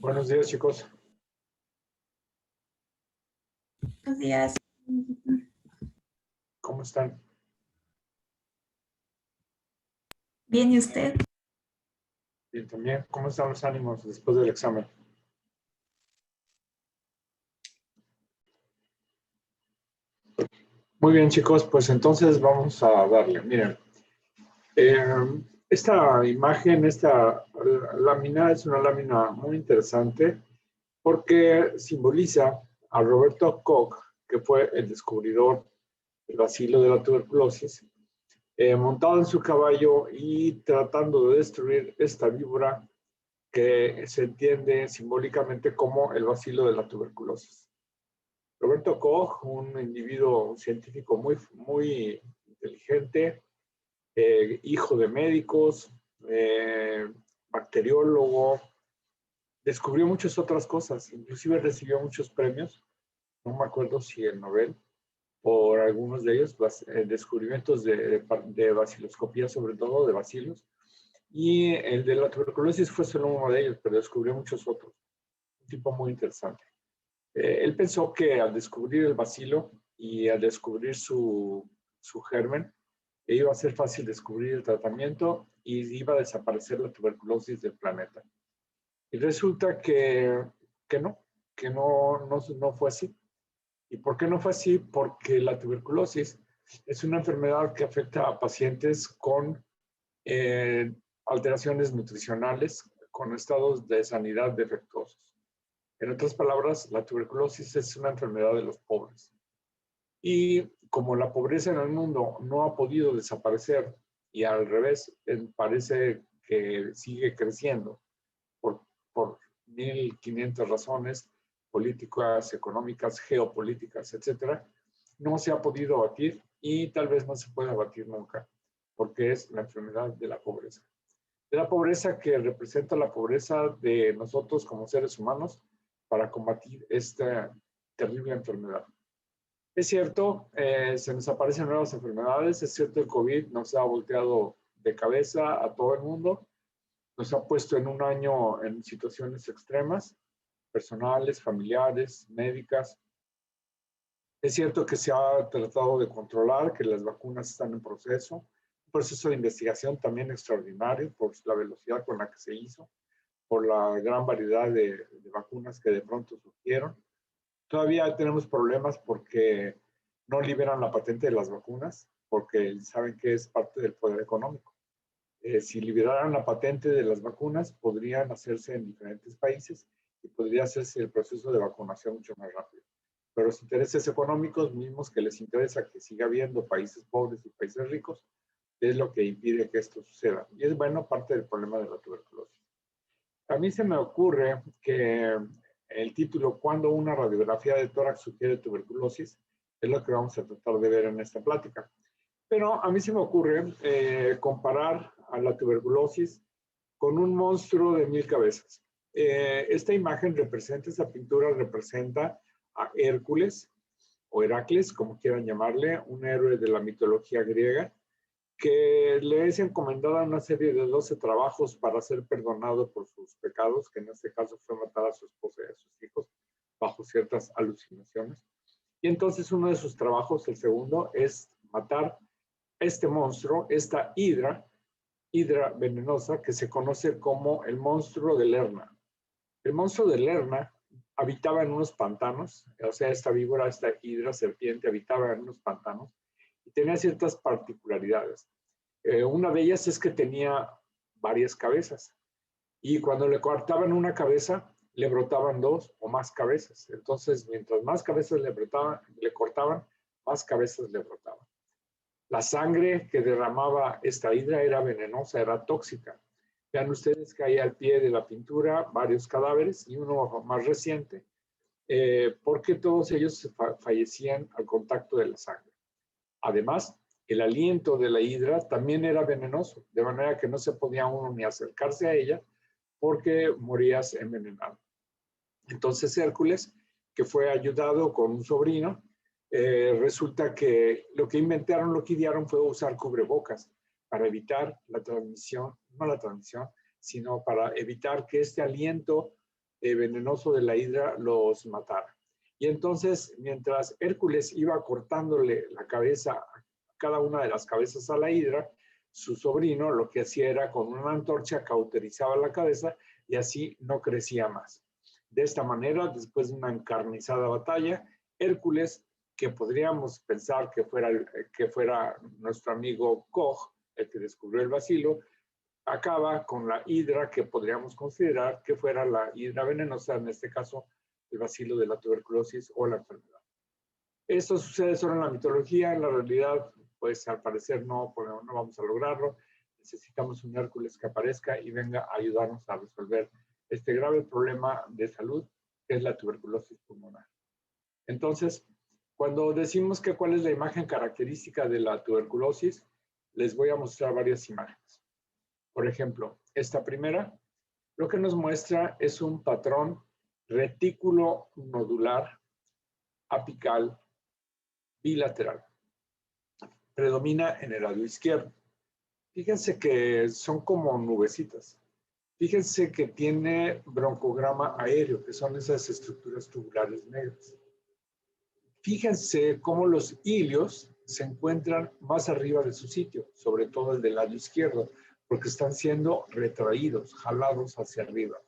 Buenos días, chicos. Buenos días. ¿Cómo están? Bien, ¿y usted? Bien, también. ¿Cómo están los ánimos después del examen? Muy bien, chicos. Pues entonces vamos a darle. Miren, esta imagen, esta lámina es una lámina muy interesante porque simboliza a Roberto Koch, que fue el descubridor del bacilo de la tuberculosis, montado en su caballo y tratando de destruir esta víbora que se entiende simbólicamente como el bacilo de la tuberculosis. Roberto Koch, un individuo, un científico muy inteligente, hijo de médicos, bacteriólogo, descubrió muchas otras cosas, inclusive recibió muchos premios, no me acuerdo si el Nobel, por algunos de ellos, descubrimientos de baciloscopía, sobre todo de bacilos, y el de la tuberculosis fue solo uno de ellos, pero descubrió muchos otros. Un tipo muy interesante. Él pensó que al descubrir el bacilo y al descubrir su germen, iba a ser fácil descubrir el tratamiento y iba a desaparecer la tuberculosis del planeta. Y resulta que no fue así. ¿Y por qué no fue así? Porque la tuberculosis es una enfermedad que afecta a pacientes con eh, alteraciones nutricionales, con estados de sanidad defectuosos. En otras palabras, la tuberculosis es una enfermedad de los pobres. Y como la pobreza en el mundo no ha podido desaparecer y al revés, parece que sigue creciendo por 1500 razones políticas, económicas, geopolíticas, etcétera, no se ha podido abatir y tal vez no se pueda abatir nunca, porque es la enfermedad de la pobreza. De la pobreza que representa la pobreza de nosotros como seres humanos para combatir esta terrible enfermedad. Es cierto, se nos aparecen nuevas enfermedades, es cierto, el COVID nos ha volteado de cabeza a todo el mundo, nos ha puesto en un año en situaciones extremas, personales, familiares, médicas. Es cierto que se ha tratado de controlar, que las vacunas están en proceso, un proceso de investigación también extraordinario por la velocidad con la que se hizo, por la gran variedad de vacunas que de pronto surgieron. Todavía tenemos problemas porque no liberan la patente de las vacunas, porque saben que es parte del poder económico. Si liberaran la patente de las vacunas, podrían hacerse en diferentes países y podría hacerse el proceso de vacunación mucho más rápido. Pero los intereses económicos mismos que les interesa que siga habiendo países pobres y países ricos, es lo que impide que esto suceda. Y es bueno parte del problema de la tuberculosis. A mí se me ocurre que el título, ¿cuándo una radiografía de tórax sugiere tuberculosis? Es lo que vamos a tratar de ver en esta plática. Pero a mí se me ocurre comparar a la tuberculosis con un monstruo de 1000 cabezas. Esta imagen representa, esa pintura representa a Hércules o Heracles, como quieran llamarle, un héroe de la mitología griega, que le es encomendada una serie de 12 trabajos para ser perdonado por sus pecados, que en este caso fue matar a su esposa y a sus hijos bajo ciertas alucinaciones. Y entonces uno de sus trabajos, el segundo, es matar este monstruo, esta hidra venenosa que se conoce como el monstruo de Lerna. El monstruo de Lerna habitaba en unos pantanos, o sea, esta víbora, esta hidra serpiente habitaba en unos pantanos y tenía ciertas particularidades. Una de ellas es que tenía varias cabezas y cuando le cortaban una cabeza, le brotaban dos o más cabezas. Entonces, mientras más cabezas le cortaban, más cabezas le brotaban. La sangre que derramaba esta hidra era venenosa, era tóxica. Vean ustedes que hay al pie de la pintura varios cadáveres y uno más reciente, porque todos ellos fallecían al contacto de la sangre. Además, el aliento de la hidra también era venenoso, de manera que no se podía uno ni acercarse a ella porque morías envenenado. Entonces Hércules, que fue ayudado con un sobrino, resulta que lo que inventaron, lo que idearon fue usar cubrebocas para evitar la transmisión, no la transmisión, sino para evitar que este aliento venenoso de la hidra los matara. Y entonces, mientras Hércules iba cortándole la cabeza, a cada una de las cabezas a la hidra, su sobrino lo que hacía era con una antorcha cauterizaba la cabeza y así no crecía más. De esta manera, después de una encarnizada batalla, Hércules, que podríamos pensar que fuera nuestro amigo Koch, el que descubrió el bacilo, acaba con la hidra que podríamos considerar que fuera la hidra venenosa, en este caso el bacilo de la tuberculosis o la enfermedad. Esto sucede solo en la mitología, en la realidad, pues al parecer no vamos a lograrlo. Necesitamos un Hércules que aparezca y venga a ayudarnos a resolver este grave problema de salud que es la tuberculosis pulmonar. Entonces, cuando decimos que cuál es la imagen característica de la tuberculosis, les voy a mostrar varias imágenes. Por ejemplo, esta primera, lo que nos muestra es un patrón retículo nodular apical bilateral. Predomina en el lado izquierdo. Fíjense que son como nubecitas. Fíjense que tiene broncograma aéreo, que son esas estructuras tubulares negras. Fíjense cómo los hilios se encuentran más arriba de su sitio, sobre todo el del lado izquierdo, porque están siendo retraídos, jalados hacia arriba.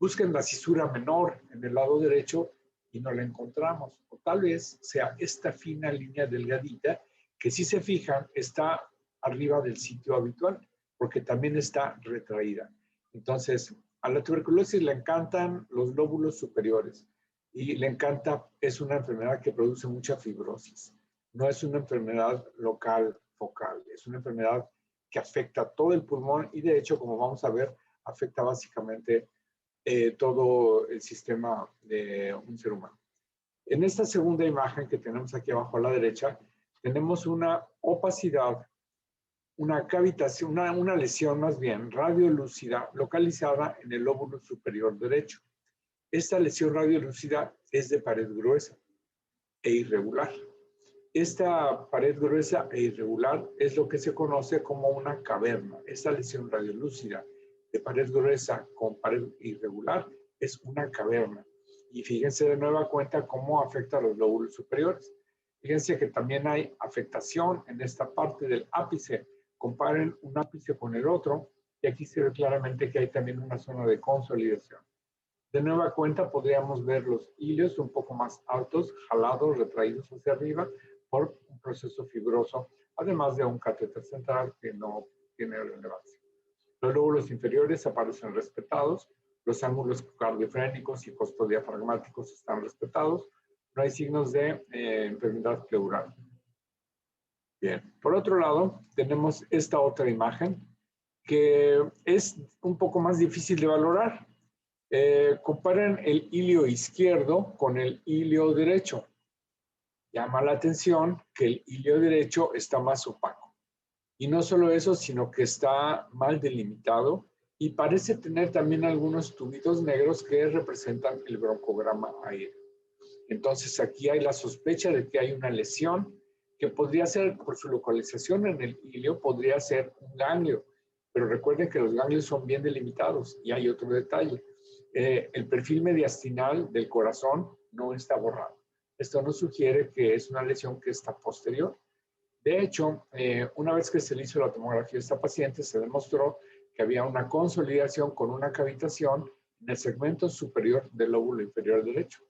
Busquen la cisura menor en el lado derecho y no la encontramos. O tal vez sea esta fina línea delgadita que si se fijan está arriba del sitio habitual, porque también está retraída. Entonces, a la tuberculosis le encantan los lóbulos superiores y le encanta, es una enfermedad que produce mucha fibrosis. No es una enfermedad local, focal, es una enfermedad que afecta todo el pulmón y de hecho, como vamos a ver, afecta básicamente todo el sistema de un ser humano. En esta segunda imagen que tenemos aquí abajo a la derecha, tenemos una opacidad, una cavitación, una lesión más bien radiolúcida localizada en el lóbulo superior derecho. Esta lesión radiolúcida es de pared gruesa e irregular. Esta pared gruesa e irregular es lo que se conoce como una caverna. Esta lesión radiolúcida de pared gruesa con pared irregular es una caverna. Y fíjense de nueva cuenta cómo afecta a los lóbulos superiores. Fíjense que también hay afectación en esta parte del ápice. Comparen un ápice con el otro y aquí se ve claramente que hay también una zona de consolidación. De nueva cuenta podríamos ver los hilios un poco más altos, jalados, retraídos hacia arriba por un proceso fibroso, además de un catéter central que no tiene relevancia. Los lóbulos inferiores aparecen respetados, los ángulos cardiofrénicos y costodiafragmáticos están respetados, no hay signos de enfermedad pleural. Bien, por otro lado, tenemos esta otra imagen que es un poco más difícil de valorar. Comparen el hilio izquierdo con el hilio derecho. Llama la atención que el hilio derecho está más opaco. Y no solo eso, sino que está mal delimitado y parece tener también algunos tubitos negros que representan el broncograma aéreo. Entonces aquí hay la sospecha de que hay una lesión que podría ser, por su localización en el hilio, podría ser un ganglio. Pero recuerden que los ganglios son bien delimitados y hay otro detalle. El perfil mediastinal del corazón no está borrado. Esto nos sugiere que es una lesión que está posterior. De hecho, una vez que se le hizo la tomografía a esta paciente, se demostró que había una consolidación con una cavitación en el segmento superior del lóbulo inferior derecho.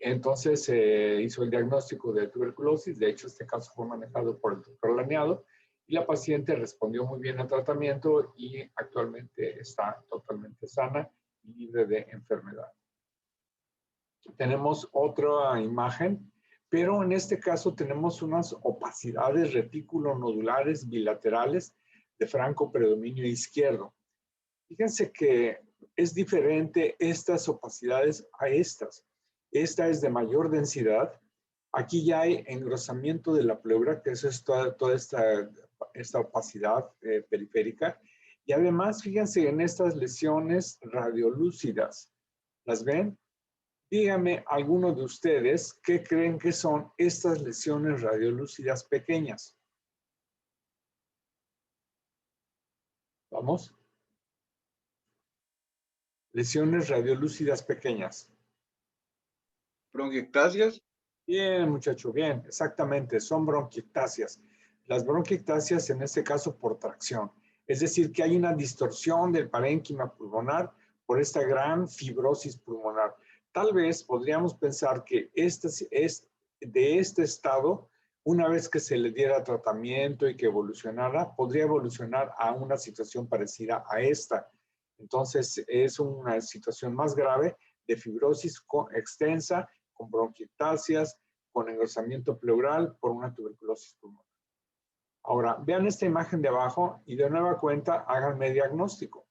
Entonces se hizo el diagnóstico de tuberculosis. De hecho, este caso fue manejado por el doctor Laniado y la paciente respondió muy bien al tratamiento y actualmente está totalmente sana y libre de enfermedad. Tenemos otra imagen, pero en este caso tenemos unas opacidades retículo-nodulares bilaterales de franco predominio izquierdo. Fíjense que es diferente estas opacidades a estas. Esta es de mayor densidad. Aquí ya hay engrosamiento de la pleura, que eso es toda esta opacidad periférica. Y además, fíjense en estas lesiones radiolúcidas. ¿Las ven? Díganme alguno de ustedes qué creen que son estas lesiones radiolúcidas pequeñas. ¿Vamos? Lesiones radiolúcidas pequeñas. Bronquiectasias. Bien, muchacho, bien, exactamente, son bronquiectasias. Las bronquiectasias en este caso por tracción, es decir, que hay una distorsión del parénquima pulmonar por esta gran fibrosis pulmonar. Tal vez podríamos pensar que este es de este estado, una vez que se le diera tratamiento y que evolucionara, podría evolucionar a una situación parecida a esta. Entonces, es una situación más grave de fibrosis extensa, con bronquiectasias, con engrosamiento pleural por una tuberculosis pulmonar. Ahora, vean esta imagen de abajo y de nueva cuenta háganme diagnóstico.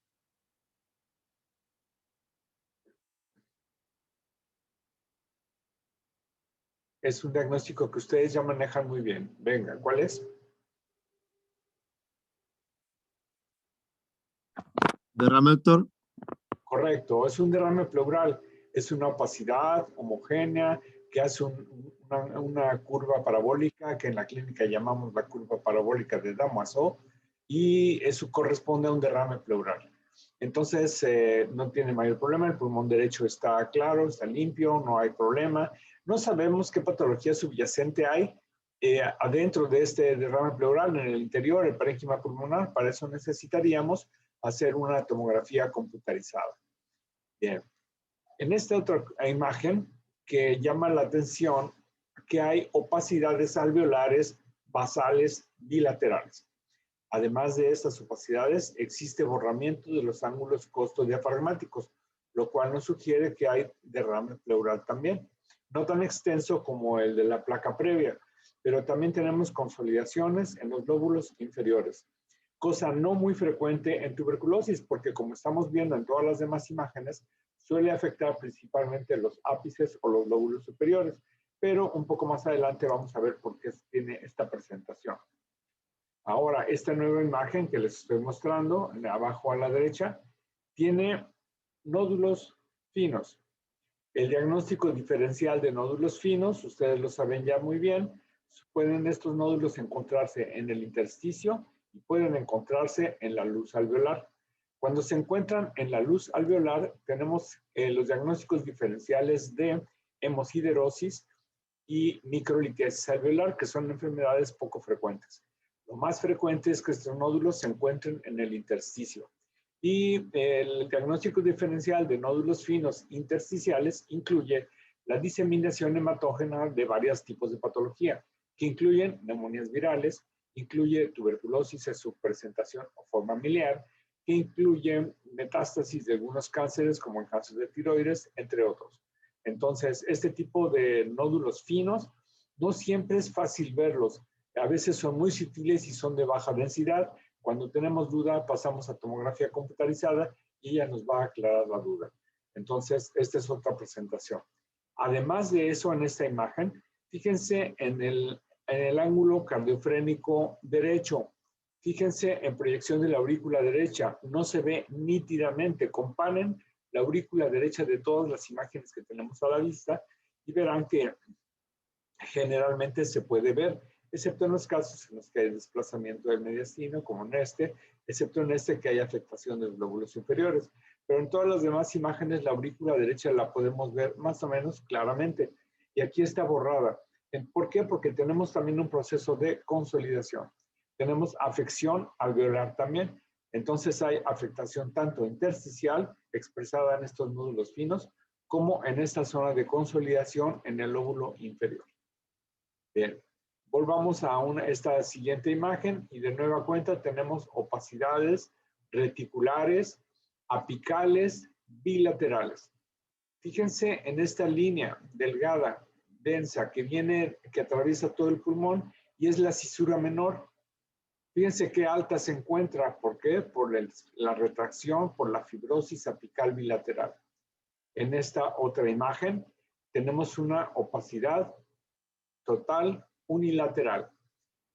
Es un diagnóstico que ustedes ya manejan muy bien. Venga, ¿cuál es? Derrame, doctor. Correcto, es un derrame pleural. Es una opacidad homogénea que hace una curva parabólica que en la clínica llamamos la curva parabólica de Damasio y eso corresponde a un derrame pleural. Entonces, no tiene mayor problema. El pulmón derecho está claro, está limpio, no hay problema. No sabemos qué patología subyacente hay adentro de este derrame pleural, en el interior, el parénquima pulmonar. Para eso necesitaríamos hacer una tomografía computarizada. Bien. En esta otra imagen que llama la atención que hay opacidades alveolares basales bilaterales. Además de estas opacidades, existe borramiento de los ángulos costodiafragmáticos, lo cual nos sugiere que hay derrame pleural también. No tan extenso como el de la placa previa, pero también tenemos consolidaciones en los lóbulos inferiores, cosa no muy frecuente en tuberculosis, porque como estamos viendo en todas las demás imágenes, suele afectar principalmente los ápices o los lóbulos superiores, pero un poco más adelante vamos a ver por qué tiene esta presentación. Ahora, esta nueva imagen que les estoy mostrando, de abajo a la derecha, tiene nódulos finos. El diagnóstico diferencial de nódulos finos, ustedes lo saben ya muy bien, pueden estos nódulos encontrarse en el intersticio y pueden encontrarse en la luz alveolar. Cuando se encuentran en la luz alveolar, tenemos los diagnósticos diferenciales de hemosiderosis y microlitiasis alveolar, que son enfermedades poco frecuentes. Lo más frecuente es que estos nódulos se encuentren en el intersticio. Y el diagnóstico diferencial de nódulos finos intersticiales incluye la diseminación hematógena de varios tipos de patología, que incluyen neumonías virales, incluye tuberculosis en su presentación o forma miliar, que incluye metástasis de algunos cánceres como el cáncer de tiroides, entre otros. Entonces, este tipo de nódulos finos no siempre es fácil verlos. A veces son muy sutiles y son de baja densidad. Cuando tenemos duda, pasamos a tomografía computarizada y ella nos va a aclarar la duda. Entonces, esta es otra presentación. Además de eso, en esta imagen, fíjense en el ángulo cardiofrénico derecho. Fíjense en proyección de la aurícula derecha. No se ve nítidamente. Comparen la aurícula derecha de todas las imágenes que tenemos a la vista y verán que generalmente se puede ver, excepto en los casos en los que hay desplazamiento del mediastino, como en este, excepto en este que hay afectación de los lóbulos inferiores. Pero en todas las demás imágenes la aurícula derecha la podemos ver más o menos claramente. Y aquí está borrada. ¿Por qué? Porque tenemos también un proceso de consolidación. Tenemos afección alveolar también. Entonces hay afectación tanto intersticial, expresada en estos nódulos finos, como en esta zona de consolidación en el lóbulo inferior. Bien, volvamos a esta siguiente imagen y de nueva cuenta tenemos opacidades reticulares, apicales, bilaterales. Fíjense en esta línea delgada, densa, que atraviesa todo el pulmón y es la cisura menor. Fíjense qué alta se encuentra. ¿Por qué? Por la retracción, por la fibrosis apical bilateral. En esta otra imagen tenemos una opacidad total unilateral.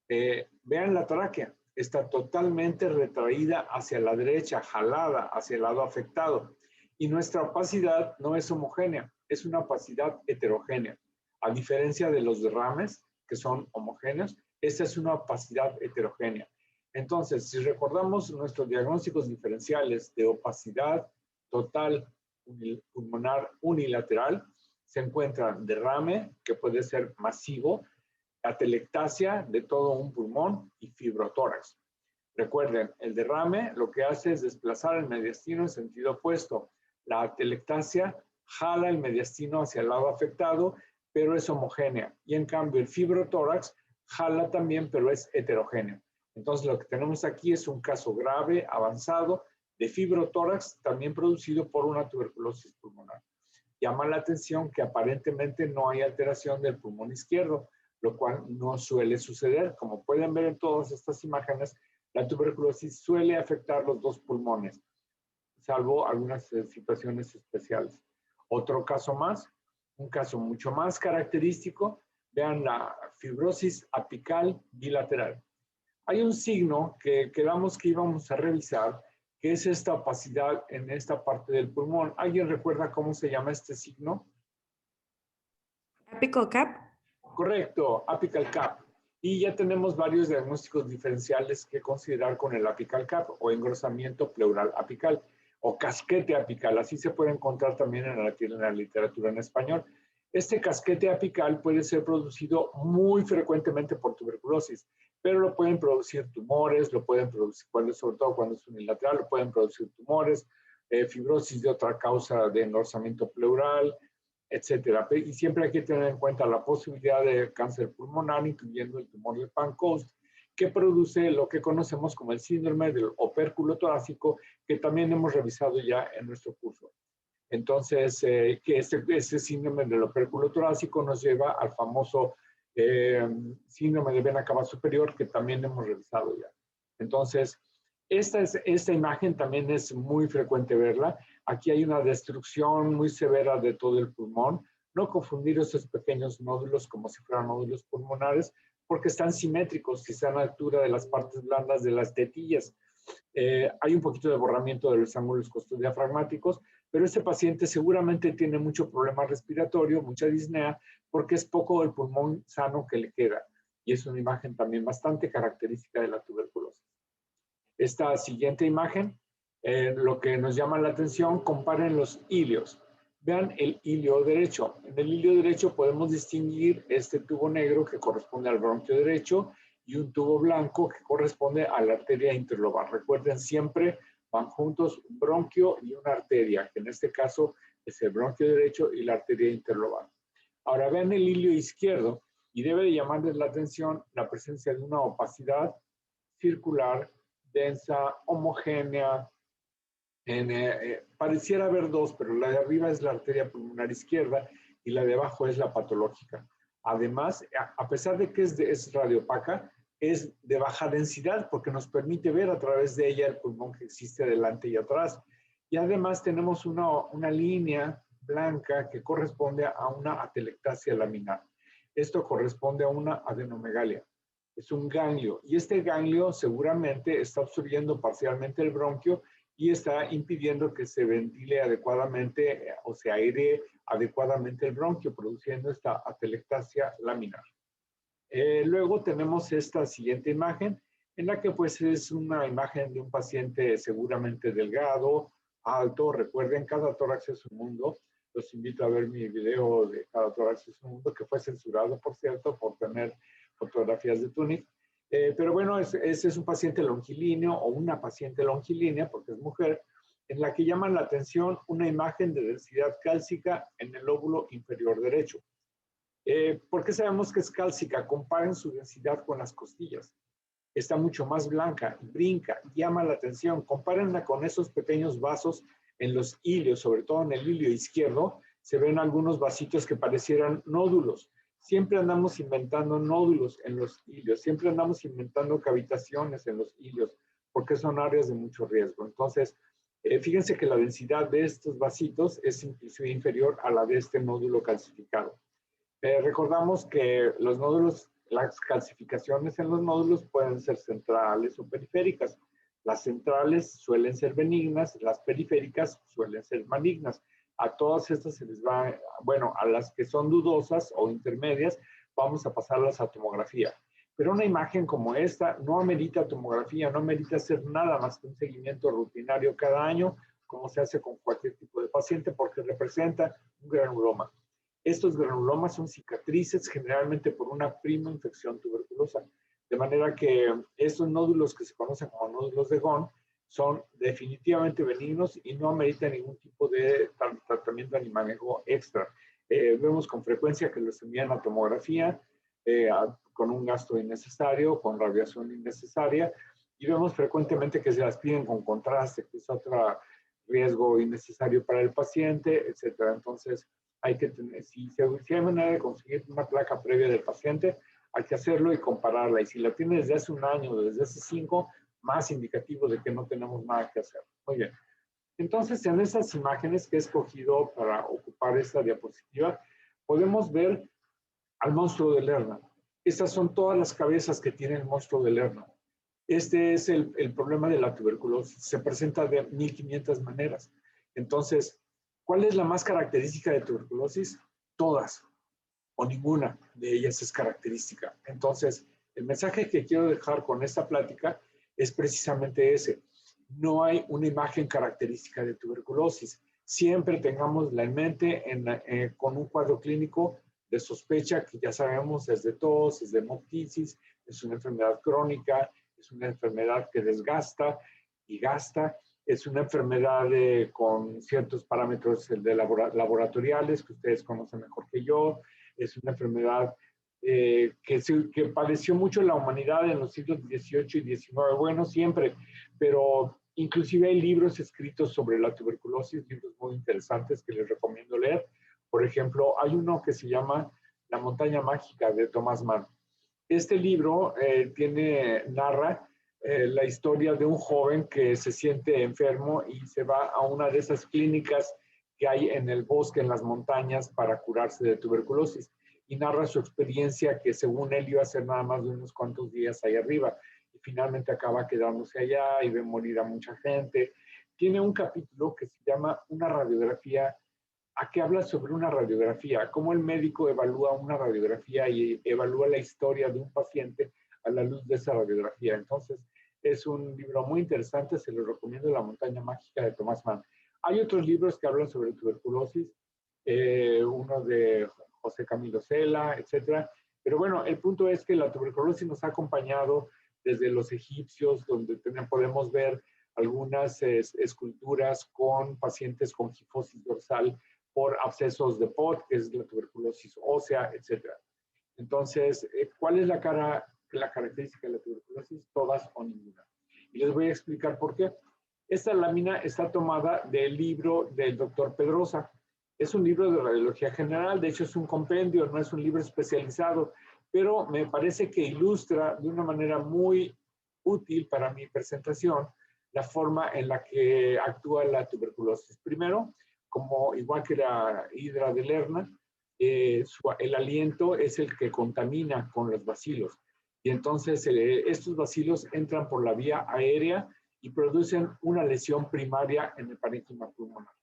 Vean la tráquea. Está totalmente retraída hacia la derecha, jalada hacia el lado afectado. Y nuestra opacidad no es homogénea, es una opacidad heterogénea. A diferencia de los derrames, que son homogéneos, esta es una opacidad heterogénea. Entonces, si recordamos nuestros diagnósticos diferenciales de opacidad total pulmonar unilateral, se encuentra derrame, que puede ser masivo, atelectasia de todo un pulmón y fibrotórax. Recuerden, el derrame lo que hace es desplazar el mediastino en sentido opuesto. La atelectasia jala el mediastino hacia el lado afectado, pero es homogénea. Y en cambio el fibrotórax jala también, pero es heterogéneo. Entonces lo que tenemos aquí es un caso grave, avanzado, de fibrotórax también producido por una tuberculosis pulmonar. Llama la atención que aparentemente no hay alteración del pulmón izquierdo, lo cual no suele suceder. Como pueden ver en todas estas imágenes, la tuberculosis suele afectar los dos pulmones, salvo algunas situaciones especiales. Otro caso más, un caso mucho más característico, vean la fibrosis apical bilateral. Hay un signo que quedamos que íbamos a revisar, que es esta opacidad en esta parte del pulmón. ¿Alguien recuerda cómo se llama este signo? Apical cap. Correcto, apical cap. Y ya tenemos varios diagnósticos diferenciales que considerar con el apical cap o engrosamiento pleural apical o casquete apical. Así se puede encontrar también en la literatura en español. Este casquete apical puede ser producido muy frecuentemente por tuberculosis, pero lo pueden producir tumores, lo pueden producir, sobre todo cuando es unilateral, lo pueden producir tumores, fibrosis de otra causa de engrosamiento pleural, etcétera. Y siempre hay que tener en cuenta la posibilidad de cáncer pulmonar, incluyendo el tumor de Pancoast, que produce lo que conocemos como el síndrome del opérculo torácico, que también hemos revisado ya en nuestro curso. Entonces, que este síndrome del opérculo torácico nos lleva al famoso síndrome de vena cava superior, que también hemos revisado ya. Entonces, esta imagen también es muy frecuente verla. Aquí hay una destrucción muy severa de todo el pulmón. No confundir esos pequeños nódulos como si fueran nódulos pulmonares, porque están simétricos y están a la altura de las partes blandas de las tetillas. Hay un poquito de borramiento de los ángulos costodiafragmáticos, pero este paciente seguramente tiene mucho problema respiratorio, mucha disnea, porque es poco el pulmón sano que le queda. Y es una imagen también bastante característica de la tuberculosis. Esta siguiente imagen, lo que nos llama la atención, comparen los ilios. Vean el ilio derecho. En el ilio derecho podemos distinguir este tubo negro que corresponde al bronquio derecho y un tubo blanco que corresponde a la arteria interlobar. Recuerden, siempre van juntos un bronquio y una arteria, que en este caso es el bronquio derecho y la arteria interlobar. Ahora vean el ilio izquierdo y debe de llamarles la atención la presencia de una opacidad circular, densa, homogénea. Pareciera haber dos, pero la de arriba es la arteria pulmonar izquierda y la de abajo es la patológica. Además, a pesar de que es radiopaca, es de baja densidad porque nos permite ver a través de ella el pulmón que existe adelante y atrás. Y además tenemos una línea blanca que corresponde a una atelectasia laminar. Esto corresponde a una adenomegalia. Es un ganglio y este ganglio seguramente está absorbiendo parcialmente el bronquio y está impidiendo que se ventile adecuadamente o se airee adecuadamente el bronquio, produciendo esta atelectasia laminar. Luego tenemos esta siguiente imagen, en la que pues es una imagen de un paciente seguramente delgado, alto. Recuerden, cada tórax es un mundo. Los invito a ver mi video de cada tórax es un mundo, que fue censurado, por cierto, por tener fotografías de Tunic. Pero bueno, ese es un paciente longilíneo o una paciente longilínea, porque es mujer, en la que llaman la atención una imagen de densidad cálcica en el lóbulo inferior derecho. ¿Por qué sabemos que es cálcica? Comparen su densidad con las costillas. Está mucho más blanca, brinca, llama la atención. Compárenla con esos pequeños vasos en los ilios, sobre todo en el ilio izquierdo. Se ven algunos vasitos que parecieran nódulos. Siempre andamos inventando nódulos en los ilios, siempre andamos inventando cavitaciones en los ilios, porque son áreas de mucho riesgo. Entonces, fíjense que la densidad de estos vasitos es inclusive inferior a la de este nódulo calcificado. Recordamos que los nódulos, las calcificaciones en los nódulos pueden ser centrales o periféricas. Las centrales suelen ser benignas, las periféricas suelen ser malignas. A todas estas se les va, bueno, a las que son dudosas o intermedias, vamos a pasarlas a tomografía. Pero una imagen como esta no amerita tomografía, no amerita hacer nada más que un seguimiento rutinario cada año como se hace con cualquier tipo de paciente, porque representa un granuloma. Estos granulomas son cicatrices generalmente por una prima infección tuberculosa, de manera que estos nódulos que se conocen como nódulos de Gone son definitivamente benignos y no ameritan ningún tipo de tratamiento ni manejo extra. Vemos con frecuencia que los envían a tomografía con un gasto innecesario, con radiación innecesaria, y vemos frecuentemente que se las piden con contraste, que es otro riesgo innecesario para el paciente, etcétera. Entonces, hay que tener, si hay manera de conseguir una placa previa del paciente, hay que hacerlo y compararla. Y si la tiene desde hace un año o desde hace 5, más indicativo de que no tenemos nada que hacer. Muy bien. Entonces, en esas imágenes que he escogido para ocupar esta diapositiva, podemos ver al monstruo de Lerner. Estas son todas las cabezas que tiene el monstruo de Lerner. Este es el problema de la tuberculosis. Se presenta de 1500 maneras. Entonces, ¿cuál es la más característica de tuberculosis? Todas o ninguna de ellas es característica. Entonces, el mensaje que quiero dejar con esta plática es precisamente ese. No hay una imagen característica de tuberculosis. Siempre tengámosla en mente con un cuadro clínico de sospecha que ya sabemos es de tos, es de hemoptisis, es una enfermedad crónica, es una enfermedad que desgasta y gasta, es una enfermedad con ciertos parámetros laboratoriales que ustedes conocen mejor que yo, es una enfermedad que padeció mucho la humanidad en los siglos XVIII y XIX, bueno, siempre, pero inclusive hay libros escritos sobre la tuberculosis, libros muy interesantes que les recomiendo leer. Por ejemplo, hay uno que se llama La montaña mágica de Thomas Mann. Este libro narra la historia de un joven que se siente enfermo y se va a una de esas clínicas que hay en el bosque, en las montañas, para curarse de tuberculosis. Y narra su experiencia que según él iba a ser nada más de unos cuantos días ahí arriba. Y finalmente acaba quedándose allá y ve morir a mucha gente. Tiene un capítulo que se llama Una radiografía, a que habla sobre una radiografía, cómo el médico evalúa una radiografía y evalúa la historia de un paciente a la luz de esa radiografía. Entonces, es un libro muy interesante, se lo recomiendo, La montaña mágica de Thomas Mann. Hay otros libros que hablan sobre tuberculosis, uno de José Camilo Cela, etcétera. Pero bueno, el punto es que la tuberculosis nos ha acompañado desde los egipcios, donde podemos ver algunas esculturas con pacientes con gifosis dorsal por abscesos de Pott, que es la tuberculosis ósea, etcétera. Entonces, ¿cuál es la característica de la tuberculosis? Todas o ninguna. Y les voy a explicar por qué. Esta lámina está tomada del libro del doctor Pedrosa. Es un libro de radiología general, de hecho es un compendio, no es un libro especializado, pero me parece que ilustra de una manera muy útil para mi presentación la forma en la que actúa la tuberculosis. Primero, como igual que la hidra de Lerner, el aliento es el que contamina con los bacilos. Y entonces estos bacilos entran por la vía aérea y producen una lesión primaria en el parénquima pulmonar.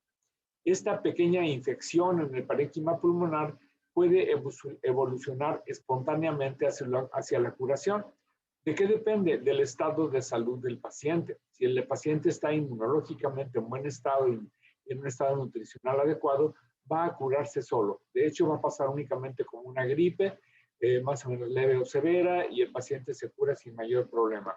Esta pequeña infección en el parénquima pulmonar puede evolucionar espontáneamente hacia la curación. ¿De qué depende? Del estado de salud del paciente. Si el paciente está inmunológicamente en buen estado y en un estado nutricional adecuado, va a curarse solo. De hecho, va a pasar únicamente como una gripe, más o menos leve o severa, y el paciente se cura sin mayor problema.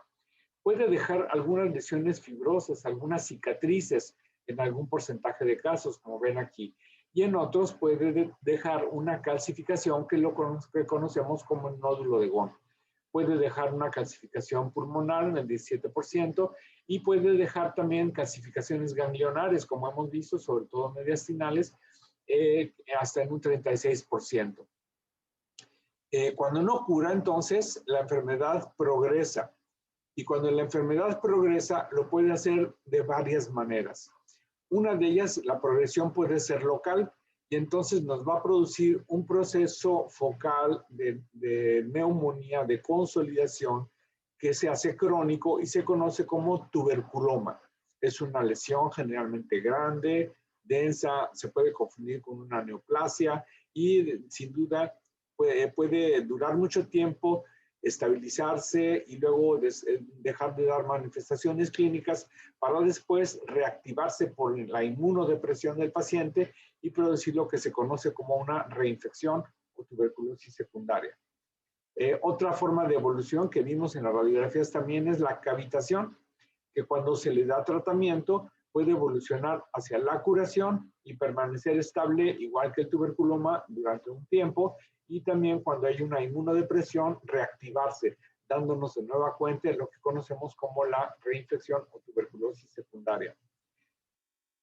Puede dejar algunas lesiones fibrosas, algunas cicatrices en algún porcentaje de casos, como ven aquí. Y en otros puede dejar una calcificación que conocemos como el nódulo de Gone. Puede dejar una calcificación pulmonar en el 17% y puede dejar también calcificaciones ganglionares, como hemos visto, sobre todo mediastinales, hasta en un 36%. Cuando no cura, entonces, la enfermedad progresa. Y cuando la enfermedad progresa, lo puede hacer de varias maneras. Una de ellas, la progresión puede ser local, y entonces nos va a producir un proceso focal de neumonía, de consolidación, que se hace crónico y se conoce como tuberculoma. Es una lesión generalmente grande, densa, se puede confundir con una neoplasia y sin duda puede durar mucho tiempo estabilizarse y luego dejar de dar manifestaciones clínicas para después reactivarse por la inmunodepresión del paciente y producir lo que se conoce como una reinfección o tuberculosis secundaria. Otra forma de evolución que vimos en las radiografías también es la cavitación, que cuando se le da tratamiento puede evolucionar hacia la curación y permanecer estable igual que el tuberculoma durante un tiempo, y también cuando hay una inmunodepresión reactivarse, dándonos de nueva cuenta lo que conocemos como la reinfección o tuberculosis secundaria.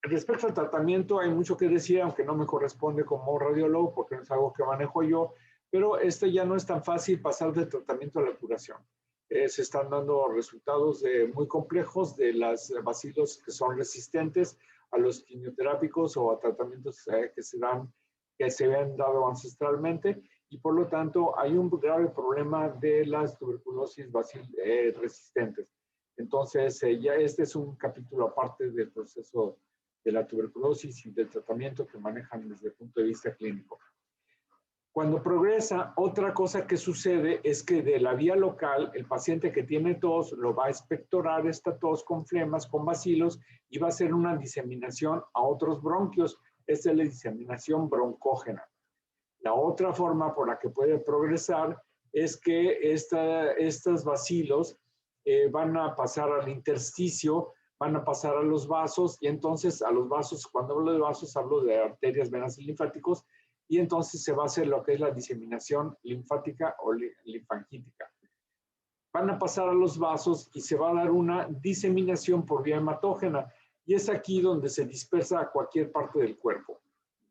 Respecto al tratamiento hay mucho que decir, aunque no me corresponde como radiólogo porque no es algo que manejo yo, pero esto ya no es tan fácil pasar del tratamiento a la curación. Se están dando resultados muy complejos de las bacilos que son resistentes a los quimioterápicos o a tratamientos que se habían dado ancestralmente, y por lo tanto hay un grave problema de las tuberculosis resistentes. Entonces ya este es un capítulo aparte del proceso de la tuberculosis y del tratamiento que manejan desde el punto de vista clínico. Cuando progresa, otra cosa que sucede es que de la vía local, el paciente que tiene tos lo va a expectorar esta tos con flemas, con bacilos, y va a hacer una diseminación a otros bronquios. Esta es la diseminación broncógena. La otra forma por la que puede progresar es que estos bacilos van a pasar al intersticio, van a pasar a los vasos, y entonces a los vasos, cuando hablo de vasos, hablo de arterias, venas y linfáticos, y entonces se va a hacer lo que es la diseminación linfática o linfangítica. Van a pasar a los vasos y se va a dar una diseminación por vía hematógena, y es aquí donde se dispersa a cualquier parte del cuerpo.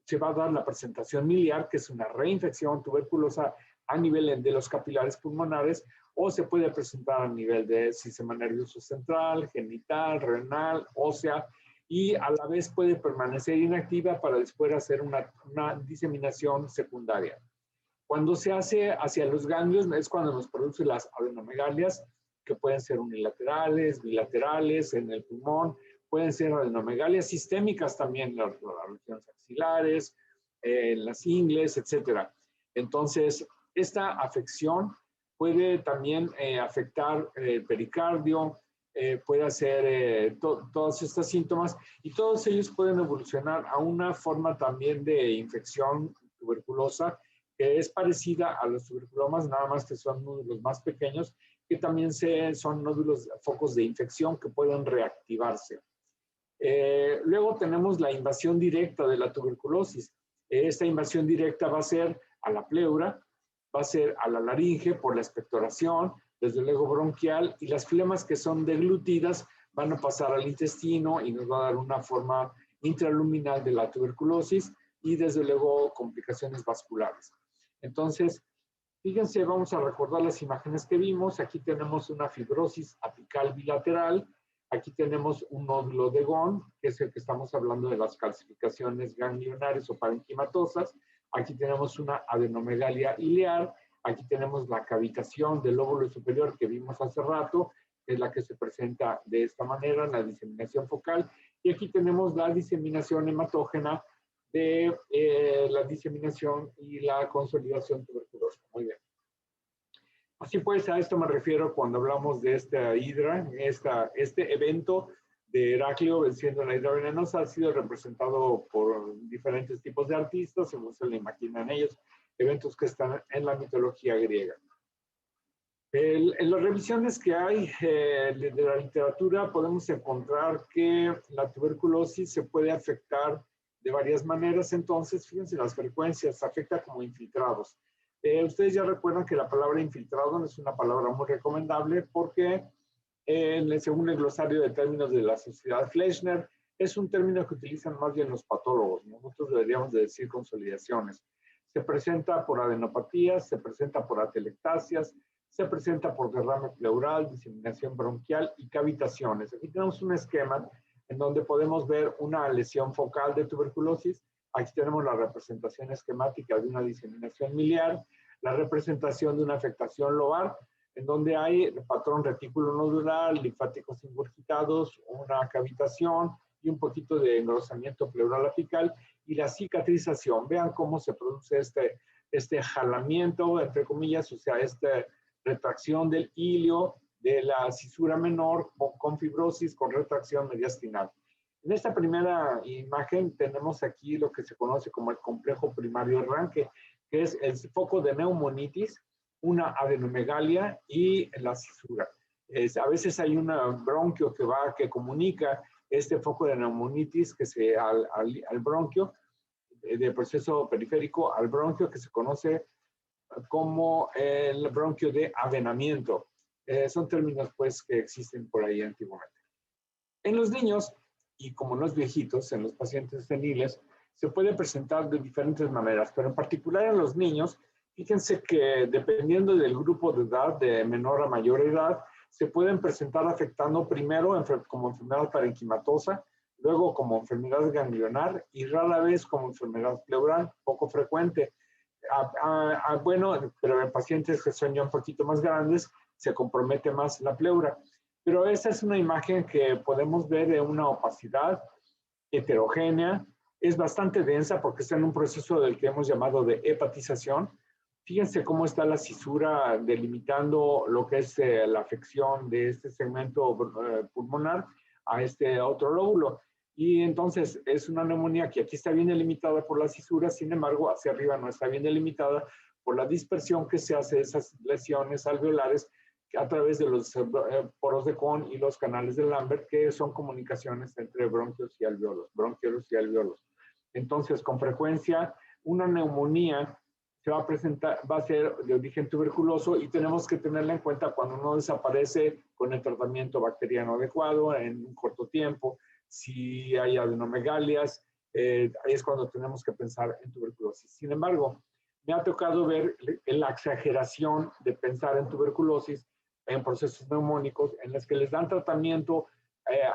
Se va a dar la presentación miliar, que es una reinfección tuberculosa a nivel de los capilares pulmonares, o se puede presentar a nivel de sistema nervioso central, genital, renal, ósea, y a la vez puede permanecer inactiva para después hacer una diseminación secundaria. Cuando se hace hacia los ganglios es cuando nos produce las adenomegalias, que pueden ser unilaterales, bilaterales en el pulmón, pueden ser adenomegalias sistémicas también en las regiones axilares, en las ingles, etc. Entonces, esta afección puede también afectar el pericardio, puede hacer todos estos síntomas, y todos ellos pueden evolucionar a una forma también de infección tuberculosa que es parecida a los tuberculomas, nada más que son nódulos más pequeños, que también son nódulos, focos de infección que pueden reactivarse. Luego tenemos la invasión directa de la tuberculosis. Esta invasión directa va a ser a la pleura, va a ser a la laringe por la expectoración, desde luego bronquial, y las flemas que son deglutidas van a pasar al intestino y nos va a dar una forma intraluminal de la tuberculosis y desde luego complicaciones vasculares. Entonces, fíjense, vamos a recordar las imágenes que vimos. Aquí tenemos una fibrosis apical bilateral, aquí tenemos un nódulo de Ghon, que es el que estamos hablando de las calcificaciones ganglionares o parenquimatosas. Aquí tenemos una adenomegalia ileal. Aquí tenemos la cavitación del lóbulo superior que vimos hace rato, que es la que se presenta de esta manera, la diseminación focal. Y aquí tenemos la diseminación hematógena de la diseminación y la consolidación tuberculosa. Muy bien. Así pues, a esto me refiero cuando hablamos de esta hidra. Este evento de Heraclio venciendo la hidra venenosa ha sido representado por diferentes tipos de artistas, según se le imaginan ellos, eventos que están en la mitología griega. En las revisiones que hay de la literatura podemos encontrar que la tuberculosis se puede afectar de varias maneras. Entonces, fíjense las frecuencias, afecta como infiltrados. Ustedes ya recuerdan que la palabra infiltrado no es una palabra muy recomendable porque según el glosario de términos de la Sociedad Fleischner, es un término que utilizan más bien los patólogos. Nosotros deberíamos de decir consolidaciones. Se presenta por adenopatías, se presenta por atelectasias, se presenta por derrame pleural, diseminación bronquial y cavitaciones. Aquí tenemos un esquema en donde podemos ver una lesión focal de tuberculosis. Aquí tenemos la representación esquemática de una diseminación miliar, la representación de una afectación lobar, en donde hay el patrón retículo nodular, linfáticos ingurgitados, una cavitación y un poquito de engrosamiento pleural apical, y la cicatrización. Vean cómo se produce este jalamiento, entre comillas, o sea, retracción del ilio, de la cisura menor con fibrosis, con retracción mediastinal. En esta primera imagen tenemos aquí lo que se conoce como el complejo primario arranque, que es el foco de neumonitis, una adenomegalia y la cisura. A veces hay un bronquio que comunica este foco de neumonitis al bronquio, del proceso periférico al bronquio, que se conoce como el bronquio de avenamiento. Son términos pues que existen por ahí antiguamente. En los niños, y como en los viejitos, en los pacientes seniles, se puede presentar de diferentes maneras, pero en particular en los niños, fíjense que dependiendo del grupo de edad, de menor a mayor edad, se pueden presentar afectando primero como enfermedad parenquimatosa, luego como enfermedad ganglionar y rara vez como enfermedad pleural, poco frecuente. Bueno, pero en pacientes que son ya un poquito más grandes, se compromete más la pleura. Pero esta es una imagen que podemos ver de una opacidad heterogénea. Es bastante densa porque está en un proceso del que hemos llamado de hepatización. Fíjense cómo está la cisura delimitando lo que es la afección de este segmento pulmonar a este otro lóbulo. Y entonces es una neumonía que aquí está bien delimitada por la cisura, sin embargo, hacia arriba no está bien delimitada por la dispersión que se hace de esas lesiones alveolares a través de los poros de Kohn y los canales de Lambert, que son comunicaciones entre bronquios y alveolos, bronquiolos y alveolos. Entonces, con frecuencia, una neumonía se va a presentar, va a ser de origen tuberculoso y tenemos que tenerla en cuenta cuando no desaparece con el tratamiento bacteriano adecuado en un corto tiempo. Si hay adenomegalias, ahí es cuando tenemos que pensar en tuberculosis. Sin embargo, me ha tocado ver la exageración de pensar en tuberculosis en procesos neumónicos en los que les dan tratamiento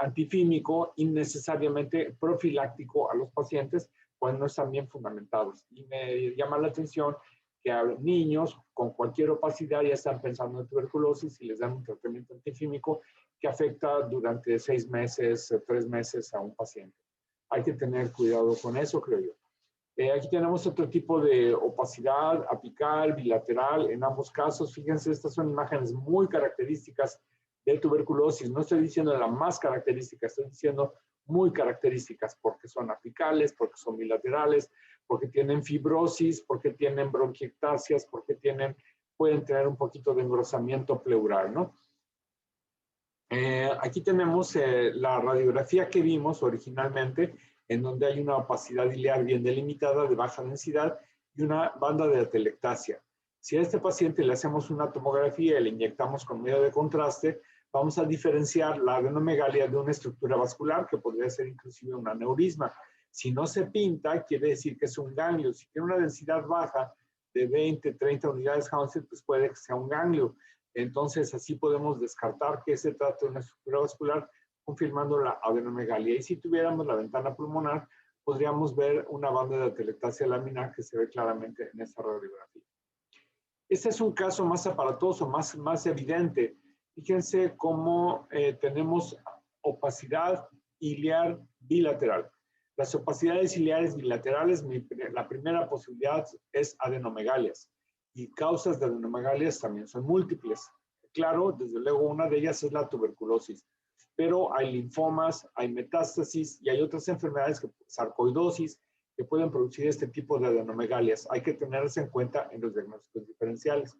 antifímico innecesariamente profiláctico a los pacientes cuando no están bien fundamentados. Y me llama la atención que a niños con cualquier opacidad ya están pensando en tuberculosis y les dan un tratamiento antifímico que afecta durante 6 meses, 3 meses a un paciente. Hay que tener cuidado con eso, creo yo. Aquí tenemos otro tipo de opacidad apical, bilateral, en ambos casos. Fíjense, estas son imágenes muy características de tuberculosis. No estoy diciendo la más característica, estoy diciendo muy características porque son apicales, porque son bilaterales, porque tienen fibrosis, porque tienen bronquiectasias, porque pueden tener un poquito de engrosamiento pleural, ¿no? Aquí tenemos la radiografía que vimos originalmente, en donde hay una opacidad ileal bien delimitada de baja densidad y una banda de atelectasia. Si a este paciente le hacemos una tomografía y le inyectamos con medio de contraste, vamos a diferenciar la adenomegalia de una estructura vascular que podría ser inclusive un aneurisma. Si no se pinta, quiere decir que es un ganglio. Si tiene una densidad baja de 20, 30 unidades Hounsfield, pues puede que sea un ganglio. Entonces, así podemos descartar que se trata de una estructura vascular, confirmando la adenomegalia. Y si tuviéramos la ventana pulmonar, podríamos ver una banda de atelectasia laminar que se ve claramente en esta radiografía. Este es un caso más aparatoso, más evidente. Fíjense cómo tenemos opacidad iliar bilateral. Las opacidades iliares bilaterales, la primera posibilidad es adenomegalias. Y causas de adenomegalias también son múltiples. Claro, desde luego una de ellas es la tuberculosis, pero hay linfomas, hay metástasis y hay otras enfermedades, sarcoidosis, que pueden producir este tipo de adenomegalias. Hay que tenerlas en cuenta en los diagnósticos diferenciales.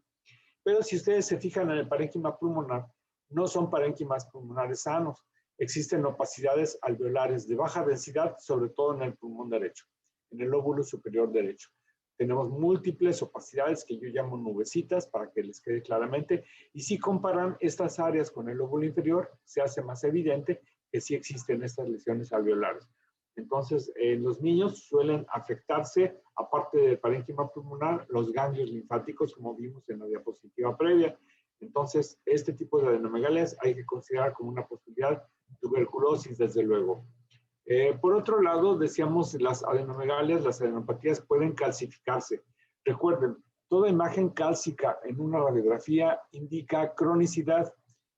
Pero si ustedes se fijan en el parénquima pulmonar, no son parénquimas pulmonares sanos. Existen opacidades alveolares de baja densidad, sobre todo en el pulmón derecho, en el lóbulo superior derecho. Tenemos múltiples opacidades que yo llamo nubecitas para que les quede claramente. Y si comparan estas áreas con el lóbulo inferior, se hace más evidente que sí existen estas lesiones alveolares. Entonces, en los niños suelen afectarse, aparte del parénquima pulmonar, los ganglios linfáticos, como vimos en la diapositiva previa. Entonces, este tipo de adenomegalias hay que considerar como una posibilidad de tuberculosis, desde luego. Por otro lado, decíamos, las adenomegalias, las adenopatías pueden calcificarse. Recuerden, toda imagen cálcica en una radiografía indica cronicidad.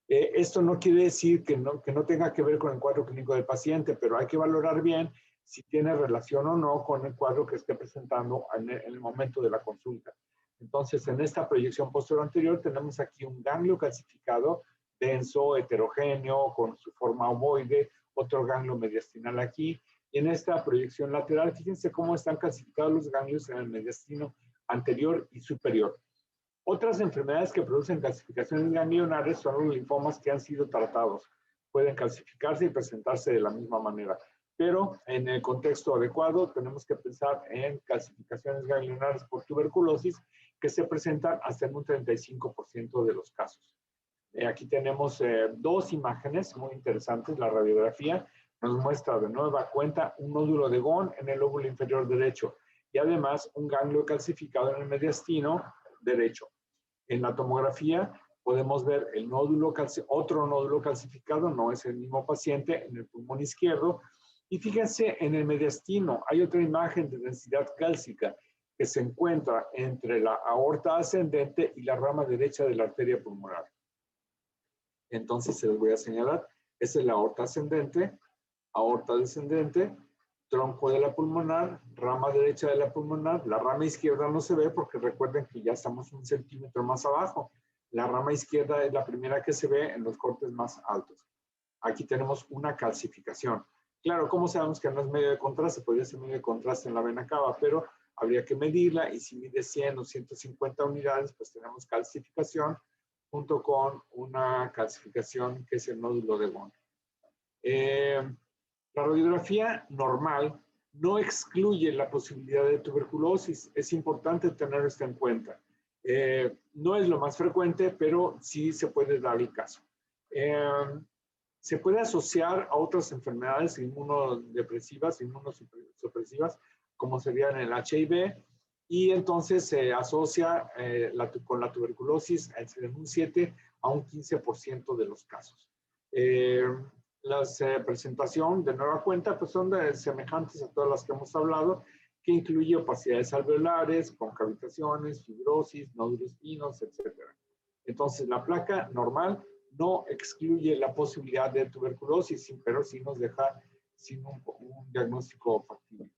Esto no quiere decir que no tenga que ver con el cuadro clínico del paciente, pero hay que valorar bien si tiene relación o no con el cuadro que esté presentando en el momento de la consulta. Entonces, en esta proyección posterior anterior tenemos aquí un ganglio calcificado, denso, heterogéneo, con su forma ovoide, otro ganglio mediastinal aquí. Y en esta proyección lateral, fíjense cómo están calcificados los ganglios en el mediastino anterior y superior. Otras enfermedades que producen calcificaciones ganglionares son los linfomas que han sido tratados. Pueden calcificarse y presentarse de la misma manera. Pero en el contexto adecuado tenemos que pensar en calcificaciones ganglionares por tuberculosis que se presentan hasta en un 35% de los casos. Aquí tenemos dos imágenes muy interesantes. La radiografía nos muestra de nueva cuenta un nódulo de Ghon en el lóbulo inferior derecho y además un ganglio calcificado en el mediastino derecho. En la tomografía podemos ver el nódulo otro nódulo calcificado, no es el mismo paciente, en el pulmón izquierdo. Y fíjense, en el mediastino hay otra imagen de densidad cálcica que se encuentra entre la aorta ascendente y la rama derecha de la arteria pulmonar. Entonces se les voy a señalar. Esa es la aorta ascendente, aorta descendente, tronco de la pulmonar, rama derecha de la pulmonar. La rama izquierda no se ve porque recuerden que ya estamos 1 centímetro más abajo. La rama izquierda es la primera que se ve en los cortes más altos. Aquí tenemos una calcificación. Claro, ¿cómo sabemos que no es medio de contraste? Podría ser medio de contraste en la vena cava, pero habría que medirla y si mide 100 o 150 unidades, pues tenemos calcificación junto con una calcificación que es el nódulo de Ghon. La radiografía normal no excluye la posibilidad de tuberculosis. Es importante tener esto en cuenta. No es lo más frecuente, pero sí se puede dar el caso. Se puede asociar a otras enfermedades inmunodepresivas, inmunosupresivas, como serían el HIV, y entonces se asocia con la tuberculosis en un 7 a un 15% de los casos. Las presentación de nueva cuenta pues son semejantes a todas las que hemos hablado, que incluye opacidades alveolares, concavitaciones, fibrosis, nódulos finos, etc. Entonces, la placa normal no excluye la posibilidad de tuberculosis, pero sí nos deja sin un diagnóstico factible.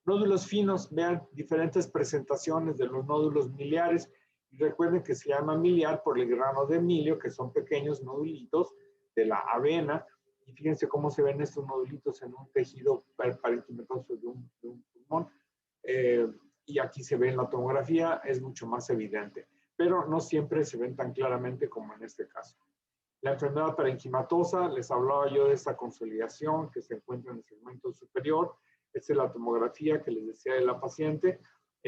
Nódulos finos, vean diferentes presentaciones de los nódulos miliares. Y recuerden que se llama miliar por el grano de milio, que son pequeños nodulitos de la avena. Y fíjense cómo se ven estos nodulitos en un tejido parenquimatoso de un pulmón. Y aquí se ve en la tomografía, es mucho más evidente. Pero no siempre se ven tan claramente como en este caso. La enfermedad parenquimatosa, les hablaba yo de esta consolidación que se encuentra en el segmento superior. Esta es la tomografía que les decía de la paciente.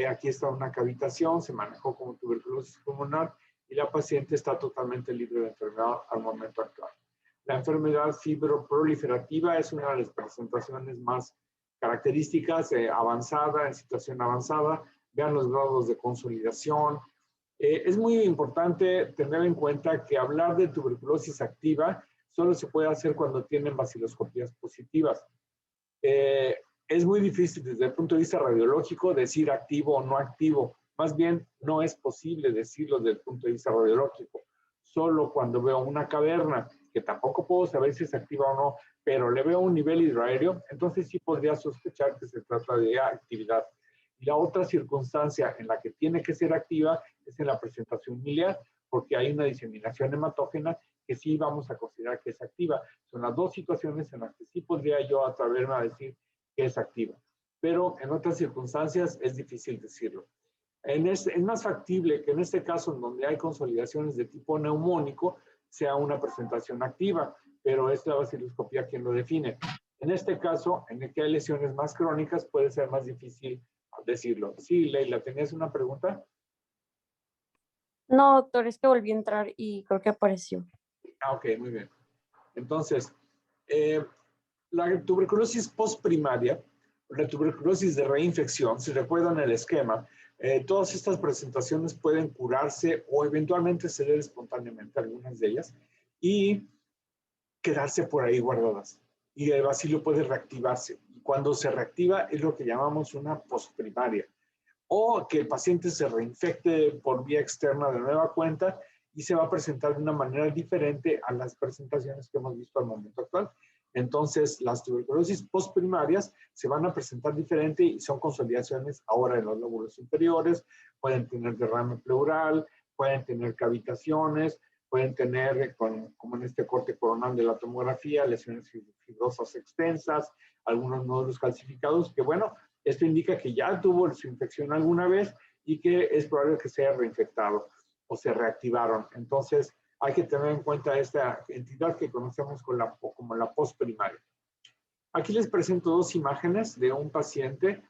Aquí está una cavitación, se manejó como tuberculosis pulmonar y la paciente está totalmente libre de enfermedad al momento actual. La enfermedad fibroproliferativa es una de las presentaciones más características, avanzada, en situación avanzada. Vean los grados de consolidación. Es muy importante tener en cuenta que hablar de tuberculosis activa solo se puede hacer cuando tienen baciloscopías positivas. Es muy difícil desde el punto de vista radiológico decir activo o no activo. Más bien, no es posible decirlo desde el punto de vista radiológico. Solo cuando veo una caverna, que tampoco puedo saber si es activa o no, pero le veo un nivel hidroaéreo, entonces sí podría sospechar que se trata de actividad. Y la otra circunstancia en la que tiene que ser activa es en la presentación miliar, porque hay una diseminación hematógena que sí vamos a considerar que es activa. Son las dos situaciones en las que sí podría yo atreverme a decir que es activa. Pero en otras circunstancias es difícil decirlo. Es más factible que en este caso, en donde hay consolidaciones de tipo neumónico, sea una presentación activa, pero es la baciloscopía quien lo define. En este caso, en el que hay lesiones más crónicas, puede ser más difícil decirlo. Sí, Leila, ¿tenías una pregunta? No, doctor, es que volví a entrar y creo que apareció. Ah, ok, muy bien. Entonces, la tuberculosis postprimaria, la tuberculosis de reinfección, si recuerdan el esquema, todas estas presentaciones pueden curarse o eventualmente ceder espontáneamente, algunas de ellas, y quedarse por ahí guardadas. Y el bacilo puede reactivarse. Y cuando se reactiva es lo que llamamos una postprimaria. O que el paciente se reinfecte por vía externa de nueva cuenta y se va a presentar de una manera diferente a las presentaciones que hemos visto al momento actual. Entonces, las tuberculosis postprimarias se van a presentar diferente y son consolidaciones ahora en los lóbulos superiores, pueden tener derrame pleural, pueden tener cavitaciones, pueden tener, como en este corte coronal de la tomografía, lesiones fibrosas extensas, algunos nódulos calcificados, que bueno, esto indica que ya tuvo su infección alguna vez y que es probable que se haya reinfectado o se reactivaron. Entonces, hay que tener en cuenta esta entidad que conocemos como la postprimaria. Aquí les presento dos imágenes de un paciente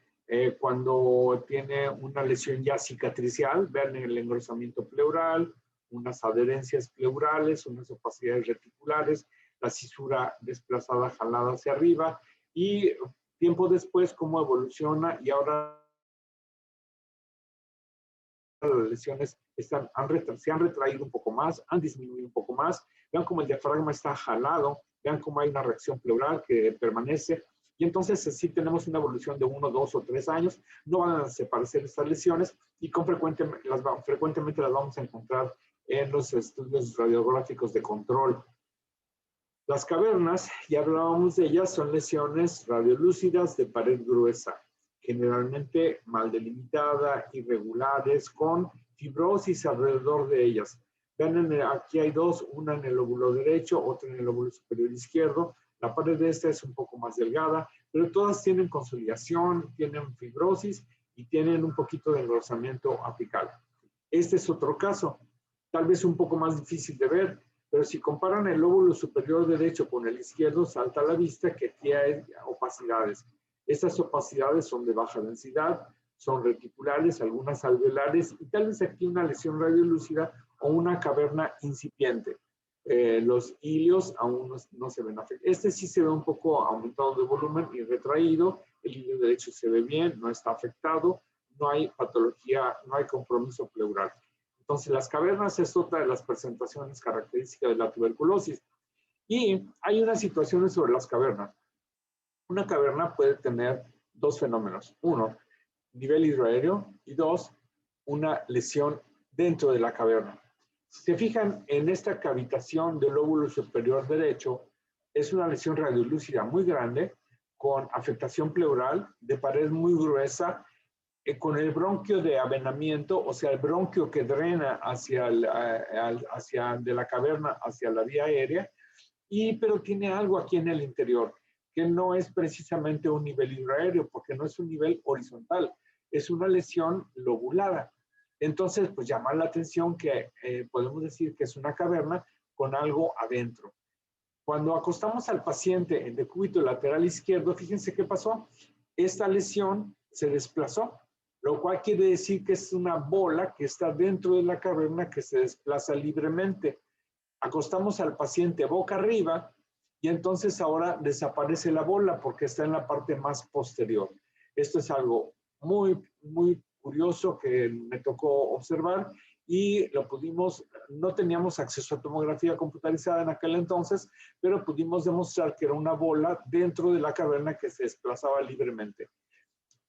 cuando tiene una lesión ya cicatricial. Vean el engrosamiento pleural, unas adherencias pleurales, unas opacidades reticulares, la cisura desplazada, jalada hacia arriba, y tiempo después cómo evoluciona, y ahora las lesiones se han retraído un poco más, han disminuido un poco más. Vean cómo el diafragma está jalado, vean cómo hay una reacción pleural que permanece, y entonces sí tenemos una evolución de 1, 2 o 3 años. No van a desaparecer estas lesiones y frecuentemente las vamos a encontrar en los estudios radiográficos de control. Las cavernas, ya hablábamos de ellas, son lesiones radiolúcidas de pared gruesa, generalmente mal delimitada, irregulares, con fibrosis alrededor de ellas. Vean, aquí hay dos, una en el lóbulo derecho, otra en el lóbulo superior izquierdo. La pared de esta es un poco más delgada, pero todas tienen consolidación, tienen fibrosis y tienen un poquito de engrosamiento apical. Este es otro caso, tal vez un poco más difícil de ver, pero si comparan el lóbulo superior derecho con el izquierdo, salta a la vista que aquí hay opacidades. Estas opacidades son de baja densidad, son reticulares, algunas alveolares, y tal vez aquí una lesión radiolúcida o una caverna incipiente. Los ilios aún no se ven afectados. Este sí se ve un poco aumentado de volumen y retraído. El ilio derecho se ve bien, no está afectado, no hay patología, no hay compromiso pleural. Entonces, las cavernas es otra de las presentaciones características de la tuberculosis. Y hay unas situaciones sobre las cavernas. Una caverna puede tener dos fenómenos. Uno, nivel hidroaéreo, y dos, una lesión dentro de la caverna. Si se fijan en esta cavitación del lóbulo superior derecho, es una lesión radiolúcida muy grande, con afectación pleural, de pared muy gruesa, con el bronquio de avenamiento, o sea, el bronquio que drena de la caverna hacia la vía aérea, pero tiene algo aquí en el interior, que no es precisamente un nivel hidroaéreo, porque no es un nivel horizontal, es una lesión lobulada. Entonces, pues llama la atención que podemos decir que es una caverna con algo adentro. Cuando acostamos al paciente en decúbito lateral izquierdo, fíjense qué pasó. Esta lesión se desplazó, lo cual quiere decir que es una bola que está dentro de la caverna que se desplaza libremente. Acostamos al paciente boca arriba y entonces ahora desaparece la bola porque está en la parte más posterior. Esto es algo muy, muy curioso que me tocó observar y no teníamos acceso a tomografía computarizada en aquel entonces, pero pudimos demostrar que era una bola dentro de la caverna que se desplazaba libremente.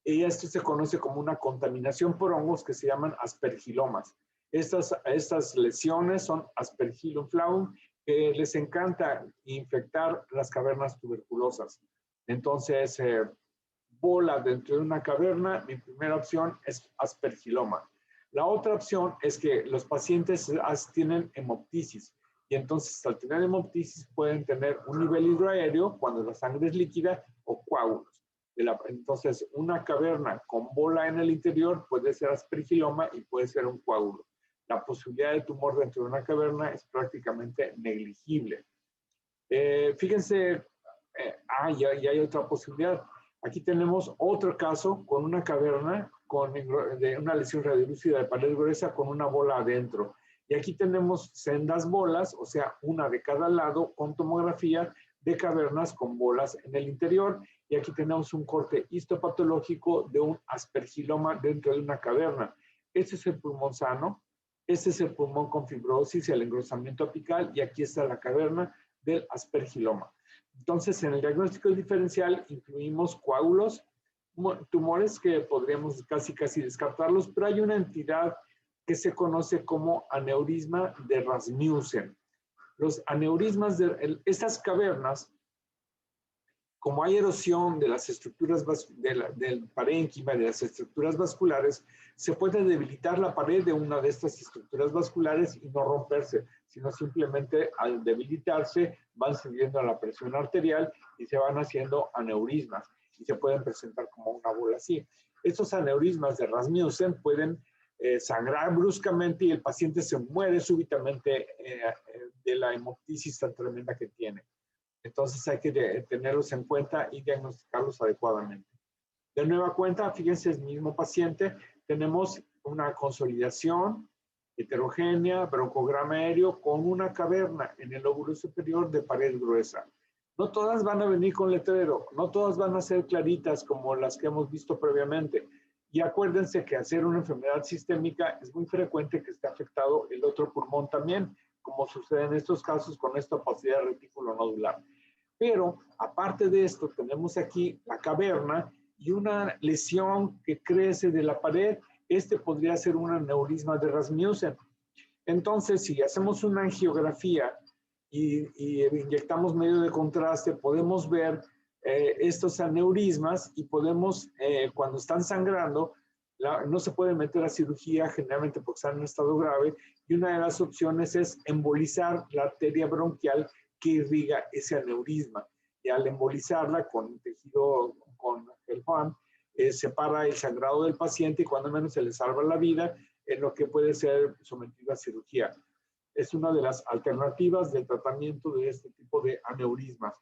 Y esto se conoce como una contaminación por hongos que se llaman aspergilomas. Estas lesiones son Aspergillum flavum, que les encanta infectar las cavernas tuberculosas. Entonces, bola dentro de una caverna, mi primera opción es aspergiloma. La otra opción es que los pacientes tienen hemoptisis y entonces al tener hemoptisis pueden tener un nivel hidroaéreo cuando la sangre es líquida o coágulos. Entonces, una caverna con bola en el interior puede ser aspergiloma y puede ser un coágulo. La posibilidad de tumor dentro de una caverna es prácticamente negligible. Fíjense, ya hay otra posibilidad. Aquí tenemos otro caso con una caverna de una lesión radiolúcida de pared gruesa con una bola adentro. Y aquí tenemos sendas bolas, o sea, una de cada lado con tomografía de cavernas con bolas en el interior. Y aquí tenemos un corte histopatológico de un aspergiloma dentro de una caverna. Este es el pulmón sano, este es el pulmón con fibrosis y el engrosamiento apical, y aquí está la caverna del aspergiloma. Entonces, en el diagnóstico diferencial incluimos coágulos, tumores que podríamos casi descartarlos, pero hay una entidad que se conoce como aneurisma de Rasmussen. Los aneurismas de estas cavernas como hay erosión de las estructuras del parénquima, de las estructuras vasculares, se puede debilitar la pared de una de estas estructuras vasculares y no romperse, sino simplemente al debilitarse van subiendo a la presión arterial y se van haciendo aneurismas y se pueden presentar como una bola así. Estos aneurismas de Rasmussen pueden sangrar bruscamente y el paciente se muere súbitamente de la hemoptisis tan tremenda que tiene. Entonces hay que tenerlos en cuenta y diagnosticarlos adecuadamente. De nueva cuenta, fíjense, el mismo paciente, tenemos una consolidación heterogénea, broncograma aéreo con una caverna en el lóbulo superior de pared gruesa. No todas van a venir con letrero, no todas van a ser claritas como las que hemos visto previamente. Y acuérdense que al ser una enfermedad sistémica es muy frecuente que esté afectado el otro pulmón también, como sucede en estos casos con esta opacidad reticulonodular. Pero aparte de esto, tenemos aquí la caverna y una lesión que crece de la pared. Este podría ser un aneurisma de Rasmussen. Entonces, si hacemos una angiografía y inyectamos medio de contraste, podemos ver estos aneurismas y podemos, cuando están sangrando, no se puede meter a cirugía generalmente porque están en estado grave, y una de las opciones es embolizar la arteria bronquial que irriga ese aneurisma. Y al embolizarla con tejido, con el FAM, separa el sangrado del paciente y cuando menos se le salva la vida en lo que puede ser sometido a cirugía. Es una de las alternativas del tratamiento de este tipo de aneurismas.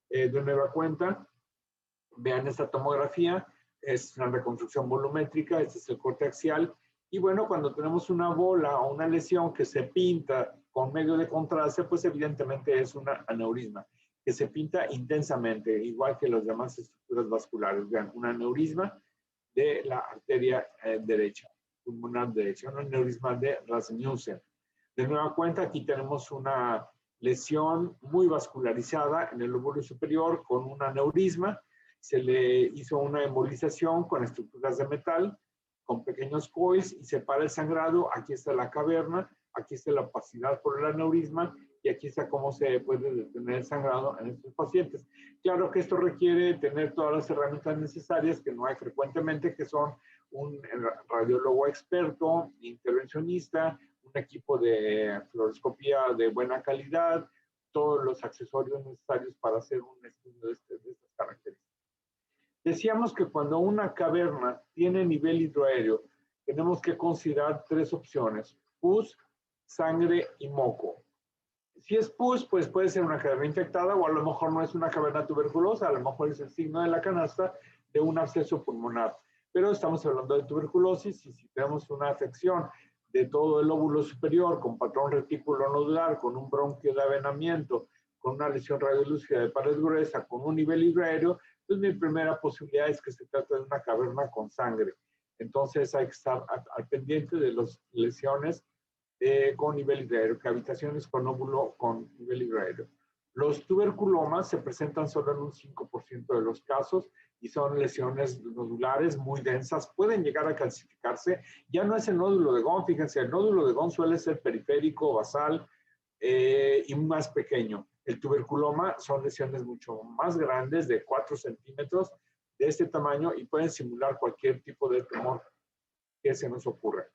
De nueva cuenta, vean esta tomografía, es una reconstrucción volumétrica, este es el corte axial, y bueno, cuando tenemos una bola o una lesión que se pinta con medio de contraste, pues evidentemente es una aneurisma, que se pinta intensamente, igual que las demás estructuras vasculares. Vean, un aneurisma de la arteria derecha, pulmonar derecha, un aneurisma de Rasmussen. De nueva cuenta, aquí tenemos una lesión muy vascularizada en el lóbulo superior con un aneurisma. Se le hizo una embolización con estructuras de metal, con pequeños coils y separa el sangrado. Aquí está la caverna, aquí está la opacidad por el aneurisma y aquí está cómo se puede detener el sangrado en estos pacientes. Claro que esto requiere tener todas las herramientas necesarias que no hay frecuentemente, que son un radiólogo experto, intervencionista, un equipo de fluoroscopía de buena calidad, todos los accesorios necesarios para hacer un estudio de estas características. Decíamos que cuando una caverna tiene nivel hidroaéreo, tenemos que considerar tres opciones: pus, sangre y moco. Si es pus, pues puede ser una caverna infectada o a lo mejor no es una caverna tuberculosa, a lo mejor es el signo de la canasta de un absceso pulmonar. Pero estamos hablando de tuberculosis y si tenemos una afección de todo el lóbulo superior con patrón reticulonodular, con un bronquio de avenamiento, con una lesión radiolúcida de pared gruesa, con un nivel hidroaéreo, pues mi primera posibilidad es que se trata de una caverna con sangre. Entonces hay que estar al pendiente de las lesiones con nivel hidroaéreo, cavitaciones con óvulo con nivel hidroaéreo. Los tuberculomas se presentan solo en un 5% de los casos y son lesiones nodulares muy densas, pueden llegar a calcificarse. Ya no es el nódulo de Gone, fíjense, el nódulo de Gone suele ser periférico, basal y más pequeño. El tuberculoma son lesiones mucho más grandes, de 4 centímetros, de este tamaño, y pueden simular cualquier tipo de tumor que se nos ocurra.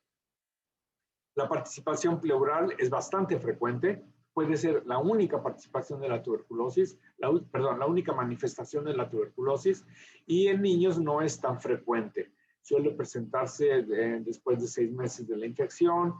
La participación pleural es bastante frecuente, puede ser la única participación de la tuberculosis, la única manifestación de la tuberculosis, y en niños no es tan frecuente. Suele presentarse después de 6 meses de la infección,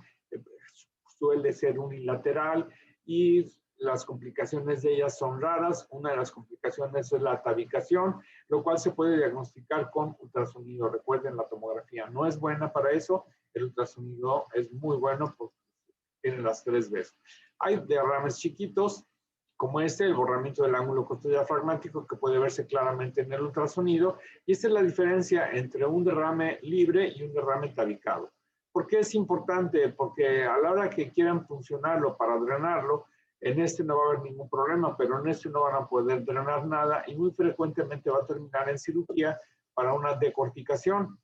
suele ser unilateral y las complicaciones de ellas son raras. Una de las complicaciones es la atavicación, lo cual se puede diagnosticar con ultrasonido. Recuerden, la tomografía no es buena para eso, el ultrasonido es muy bueno porque tiene las 3 veces. Hay derrames chiquitos, como el borramiento del ángulo costodiafragmático, que puede verse claramente en el ultrasonido, y esta es la diferencia entre un derrame libre y un derrame tabicado. ¿Por qué es importante? Porque a la hora que quieran funcionarlo para drenarlo, en este no va a haber ningún problema, pero en este no van a poder drenar nada y muy frecuentemente va a terminar en cirugía para una decorticación.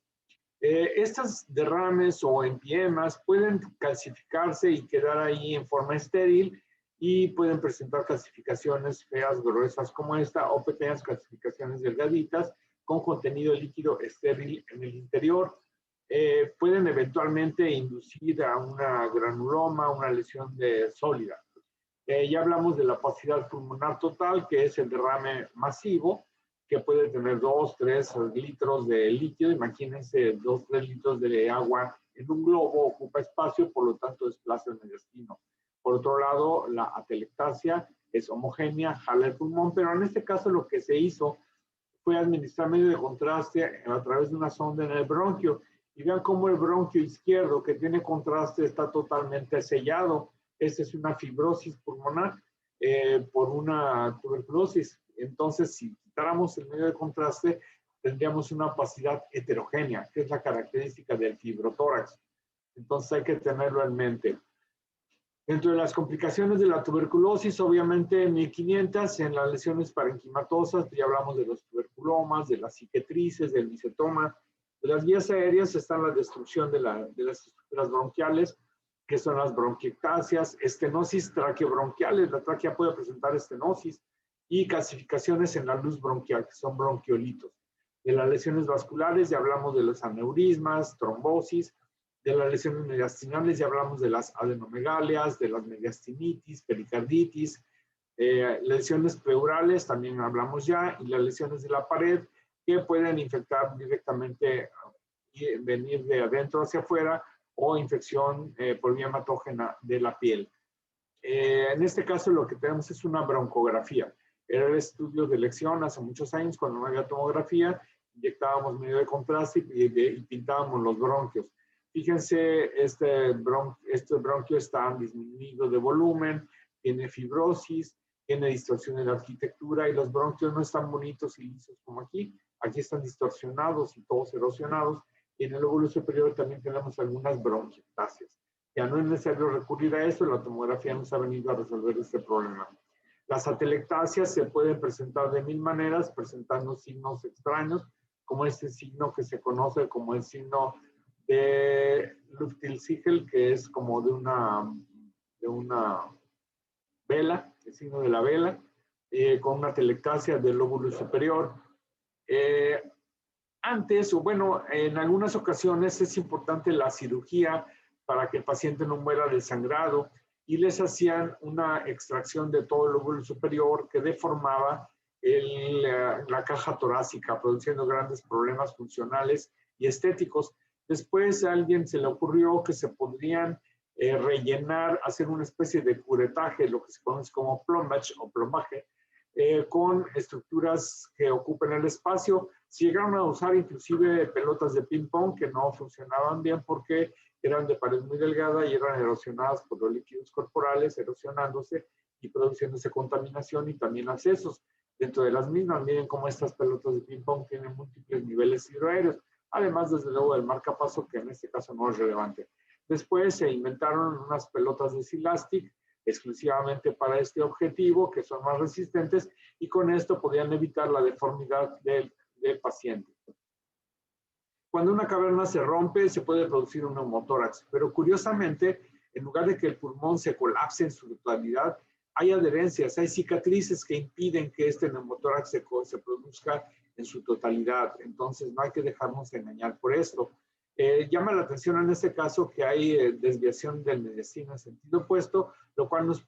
Estas derrames o empiemas pueden calcificarse y quedar ahí en forma estéril y pueden presentar calcificaciones feas, gruesas como esta, o pequeñas calcificaciones delgaditas con contenido líquido estéril en el interior. Pueden eventualmente inducir a una granuloma, una lesión sólida. Ya hablamos de la opacidad pulmonar total, que es el derrame masivo, que puede tener 2, 3 litros de líquido. Imagínense 2, 3 litros de agua en un globo, ocupa espacio, por lo tanto desplaza el mediastino. Por otro lado, la atelectasia es homogénea, jala el pulmón, pero en este caso lo que se hizo fue administrar medio de contraste a través de una sonda en el bronquio. Y vean cómo el bronquio izquierdo, que tiene contraste, está totalmente sellado. Esta es una fibrosis pulmonar por una tuberculosis. Entonces, si quitáramos el medio de contraste, tendríamos una opacidad heterogénea, que es la característica del fibrotórax. Entonces, hay que tenerlo en mente. Dentro de las complicaciones de la tuberculosis, obviamente 1500 en las lesiones parenquimatosas, ya hablamos de los tuberculomas, de las cicatrices, del micetoma. De las vías aéreas está la destrucción de las estructuras bronquiales, que son las bronquiectasias, estenosis traqueobronquiales, la tráquea puede presentar estenosis, y calcificaciones en la luz bronquial, que son bronquiolitos. De las lesiones vasculares ya hablamos de los aneurismas, trombosis. De las lesiones mediastinales ya hablamos de las adenomegalias, de las mediastinitis, pericarditis. Lesiones pleurales también hablamos ya, y las lesiones de la pared que pueden infectar directamente y venir de adentro hacia afuera, o infección por vía hematógena de la piel. En este caso lo que tenemos es una broncografía. Era el estudio de elección hace muchos años, cuando no había tomografía, inyectábamos medio de contraste y pintábamos los bronquios. Fíjense, este bronquio está disminuido de volumen, tiene fibrosis, tiene distorsión de la arquitectura, y los bronquios no están bonitos y lisos como aquí. Aquí están distorsionados y todos erosionados. Y en el lóbulo superior también tenemos algunas bronquiectasias. Ya no es necesario recurrir a eso, la tomografía nos ha venido a resolver este problema. Las atelectasias se pueden presentar de 1000 maneras, presentando signos extraños, como este signo que se conoce como el signo de Luftil-Siegel, que es como de una vela, el signo de la vela, con una atelectasia del lóbulo superior. Antes, o bueno, en algunas ocasiones es importante la cirugía para que el paciente no muera de sangrado, y les hacían una extracción de todo el lóbulo superior que deformaba la caja torácica, produciendo grandes problemas funcionales y estéticos. Después a alguien se le ocurrió que se podrían rellenar, hacer una especie de curetaje, lo que se conoce como plumage o plomaje, con estructuras que ocupen el espacio. Se llegaron a usar inclusive pelotas de ping pong que no funcionaban bien porque eran de pared muy delgada y eran erosionadas por los líquidos corporales, erosionándose y produciéndose contaminación y también abscesos. Dentro de las mismas, miren cómo estas pelotas de ping pong tienen múltiples niveles hidroaéreos, además desde luego del marcapaso, que en este caso no es relevante. Después se inventaron unas pelotas de Silastic exclusivamente para este objetivo, que son más resistentes, y con esto podían evitar la deformidad del paciente. Cuando una caverna se rompe, se puede producir un neumotórax, pero curiosamente, en lugar de que el pulmón se colapse en su totalidad, hay adherencias, hay cicatrices que impiden que este neumotórax se produzca en su totalidad. Entonces, no hay que dejarnos engañar por esto. Llama la atención en este caso que hay desviación del mediastino en sentido opuesto, lo cual nos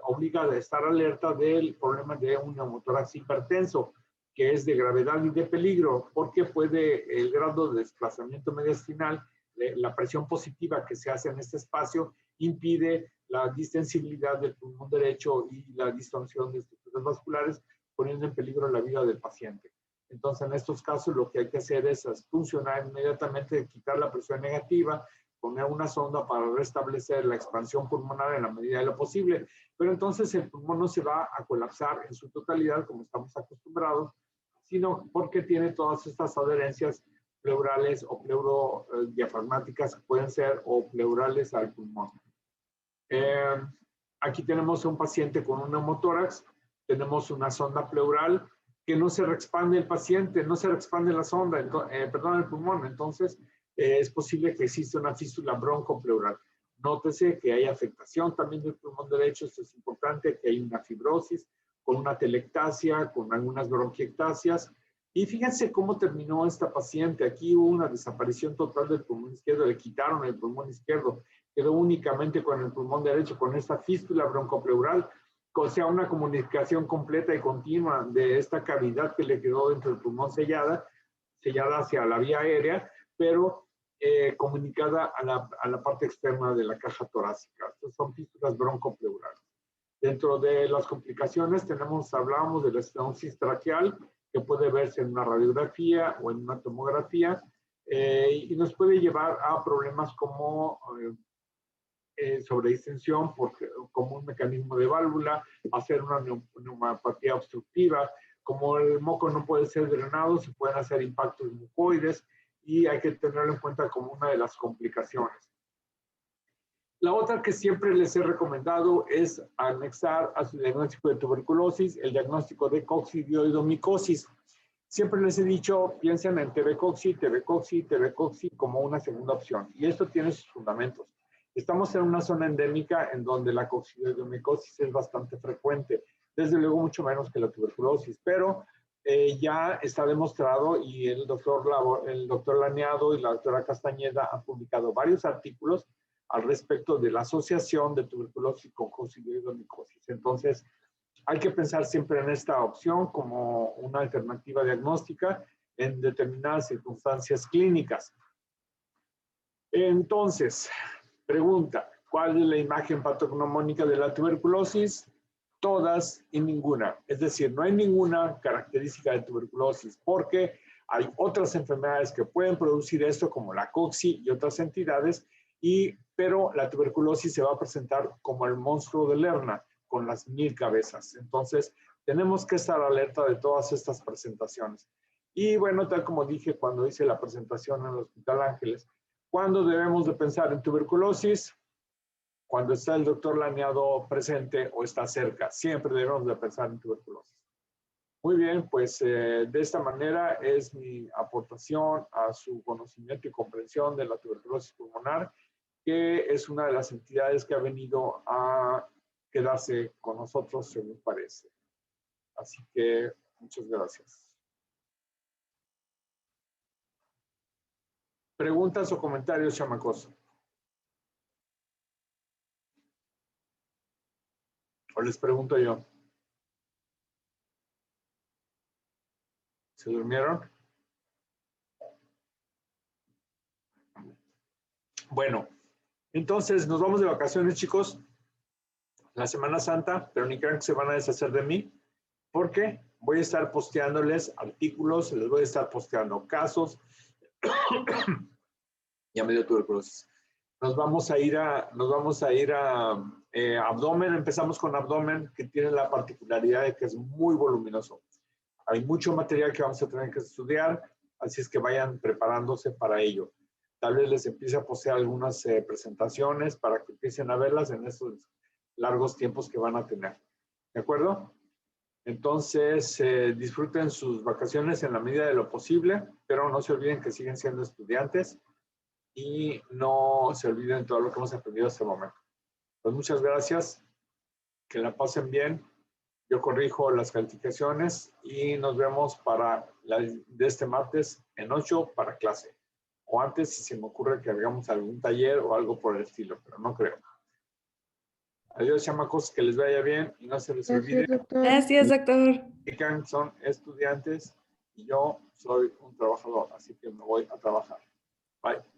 obliga a estar alerta del problema de un neumotórax hipertenso, que es de gravedad y de peligro, porque el grado de desplazamiento mediastinal, la presión positiva que se hace en este espacio, impide la distensibilidad del pulmón derecho y la distorsión de estructuras vasculares, poniendo en peligro la vida del paciente. Entonces, en estos casos, lo que hay que hacer es funcionar inmediatamente, quitar la presión negativa, poner una sonda para restablecer la expansión pulmonar en la medida de lo posible. Pero entonces el pulmón no se va a colapsar en su totalidad, como estamos acostumbrados, sino porque tiene todas estas adherencias pleurales o pleurodiafragmáticas que pueden ser, o pleurales al pulmón. Aquí tenemos un paciente con un neumotórax, tenemos una sonda pleural que no se reexpande el paciente, no se reexpande la sonda, el pulmón. Entonces, es posible que exista una fístula broncopleural. Nótese que hay afectación también del pulmón derecho, esto es importante, que hay una fibrosis con una telectasia, con algunas bronquiectasias. Y fíjense cómo terminó esta paciente. Aquí hubo una desaparición total del pulmón izquierdo, le quitaron el pulmón izquierdo, quedó únicamente con el pulmón derecho, con esta fístula broncopleural, o sea, una comunicación completa y continua de esta cavidad que le quedó dentro del pulmón sellada hacia la vía aérea, pero comunicada a la parte externa de la caja torácica. Estas son fístulas broncopleurales. Dentro de las complicaciones hablábamos de la estenosis traqueal, que puede verse en una radiografía o en una tomografía, y nos puede llevar a problemas como sobredistensión como un mecanismo de válvula, hacer una neumopatía obstructiva. Como el moco no puede ser drenado, se pueden hacer impactos mucoides y hay que tenerlo en cuenta como una de las complicaciones. La otra que siempre les he recomendado es anexar a su diagnóstico de tuberculosis el diagnóstico de coccidioidomicosis. Siempre les he dicho, piensen en TB-Coxi como una segunda opción. Y esto tiene sus fundamentos. Estamos en una zona endémica en donde la coccidioidomicosis es bastante frecuente. Desde luego mucho menos que la tuberculosis, pero ya está demostrado y el doctor Laniado y la doctora Castañeda han publicado varios artículos al respecto de la asociación de tuberculosis con coccidioidomicosis. Entonces, hay que pensar siempre en esta opción como una alternativa diagnóstica en determinadas circunstancias clínicas. Entonces, pregunta, ¿cuál es la imagen patognomónica de la tuberculosis? Todas y ninguna. Es decir, no hay ninguna característica de tuberculosis porque hay otras enfermedades que pueden producir esto como la COXI y otras entidades, pero la tuberculosis se va a presentar como el monstruo de Lerna, con las 1000 cabezas. Entonces, tenemos que estar alerta de todas estas presentaciones. Y bueno, tal como dije cuando hice la presentación en el Hospital Ángeles, ¿cuándo debemos de pensar en tuberculosis? Cuando está el doctor Laniado presente o está cerca. Siempre debemos de pensar en tuberculosis. Muy bien, pues de esta manera es mi aportación a su conocimiento y comprensión de la tuberculosis pulmonar, que es una de las entidades que ha venido a quedarse con nosotros, según parece. Así que muchas gracias. ¿Preguntas o comentarios, chamacos? ¿O les pregunto yo? ¿Se durmieron? Bueno, entonces nos vamos de vacaciones, chicos. La Semana Santa, pero ni crean que se van a deshacer de mí, porque voy a estar posteándoles artículos, les voy a estar posteando casos. Ya me dio tuberculosis. Nos vamos a ir a abdomen. Empezamos con abdomen, que tiene la particularidad de que es muy voluminoso. Hay mucho material que vamos a tener que estudiar, así es que vayan preparándose para ello. Tal vez les empiece a postear algunas presentaciones para que empiecen a verlas en estos largos tiempos que van a tener. ¿De acuerdo? Entonces, disfruten sus vacaciones en la medida de lo posible, pero no se olviden que siguen siendo estudiantes y no se olviden de todo lo que hemos aprendido hasta el momento. Pues muchas gracias, que la pasen bien. Yo corrijo las calificaciones y nos vemos de este martes en 8 para clase. O antes, si se me ocurre que hagamos algún taller o algo por el estilo, pero no creo. Adiós, chamacos, que les vaya bien y no se les olvide. Gracias, doctor. Que son estudiantes y yo soy un trabajador, así que me voy a trabajar. Bye.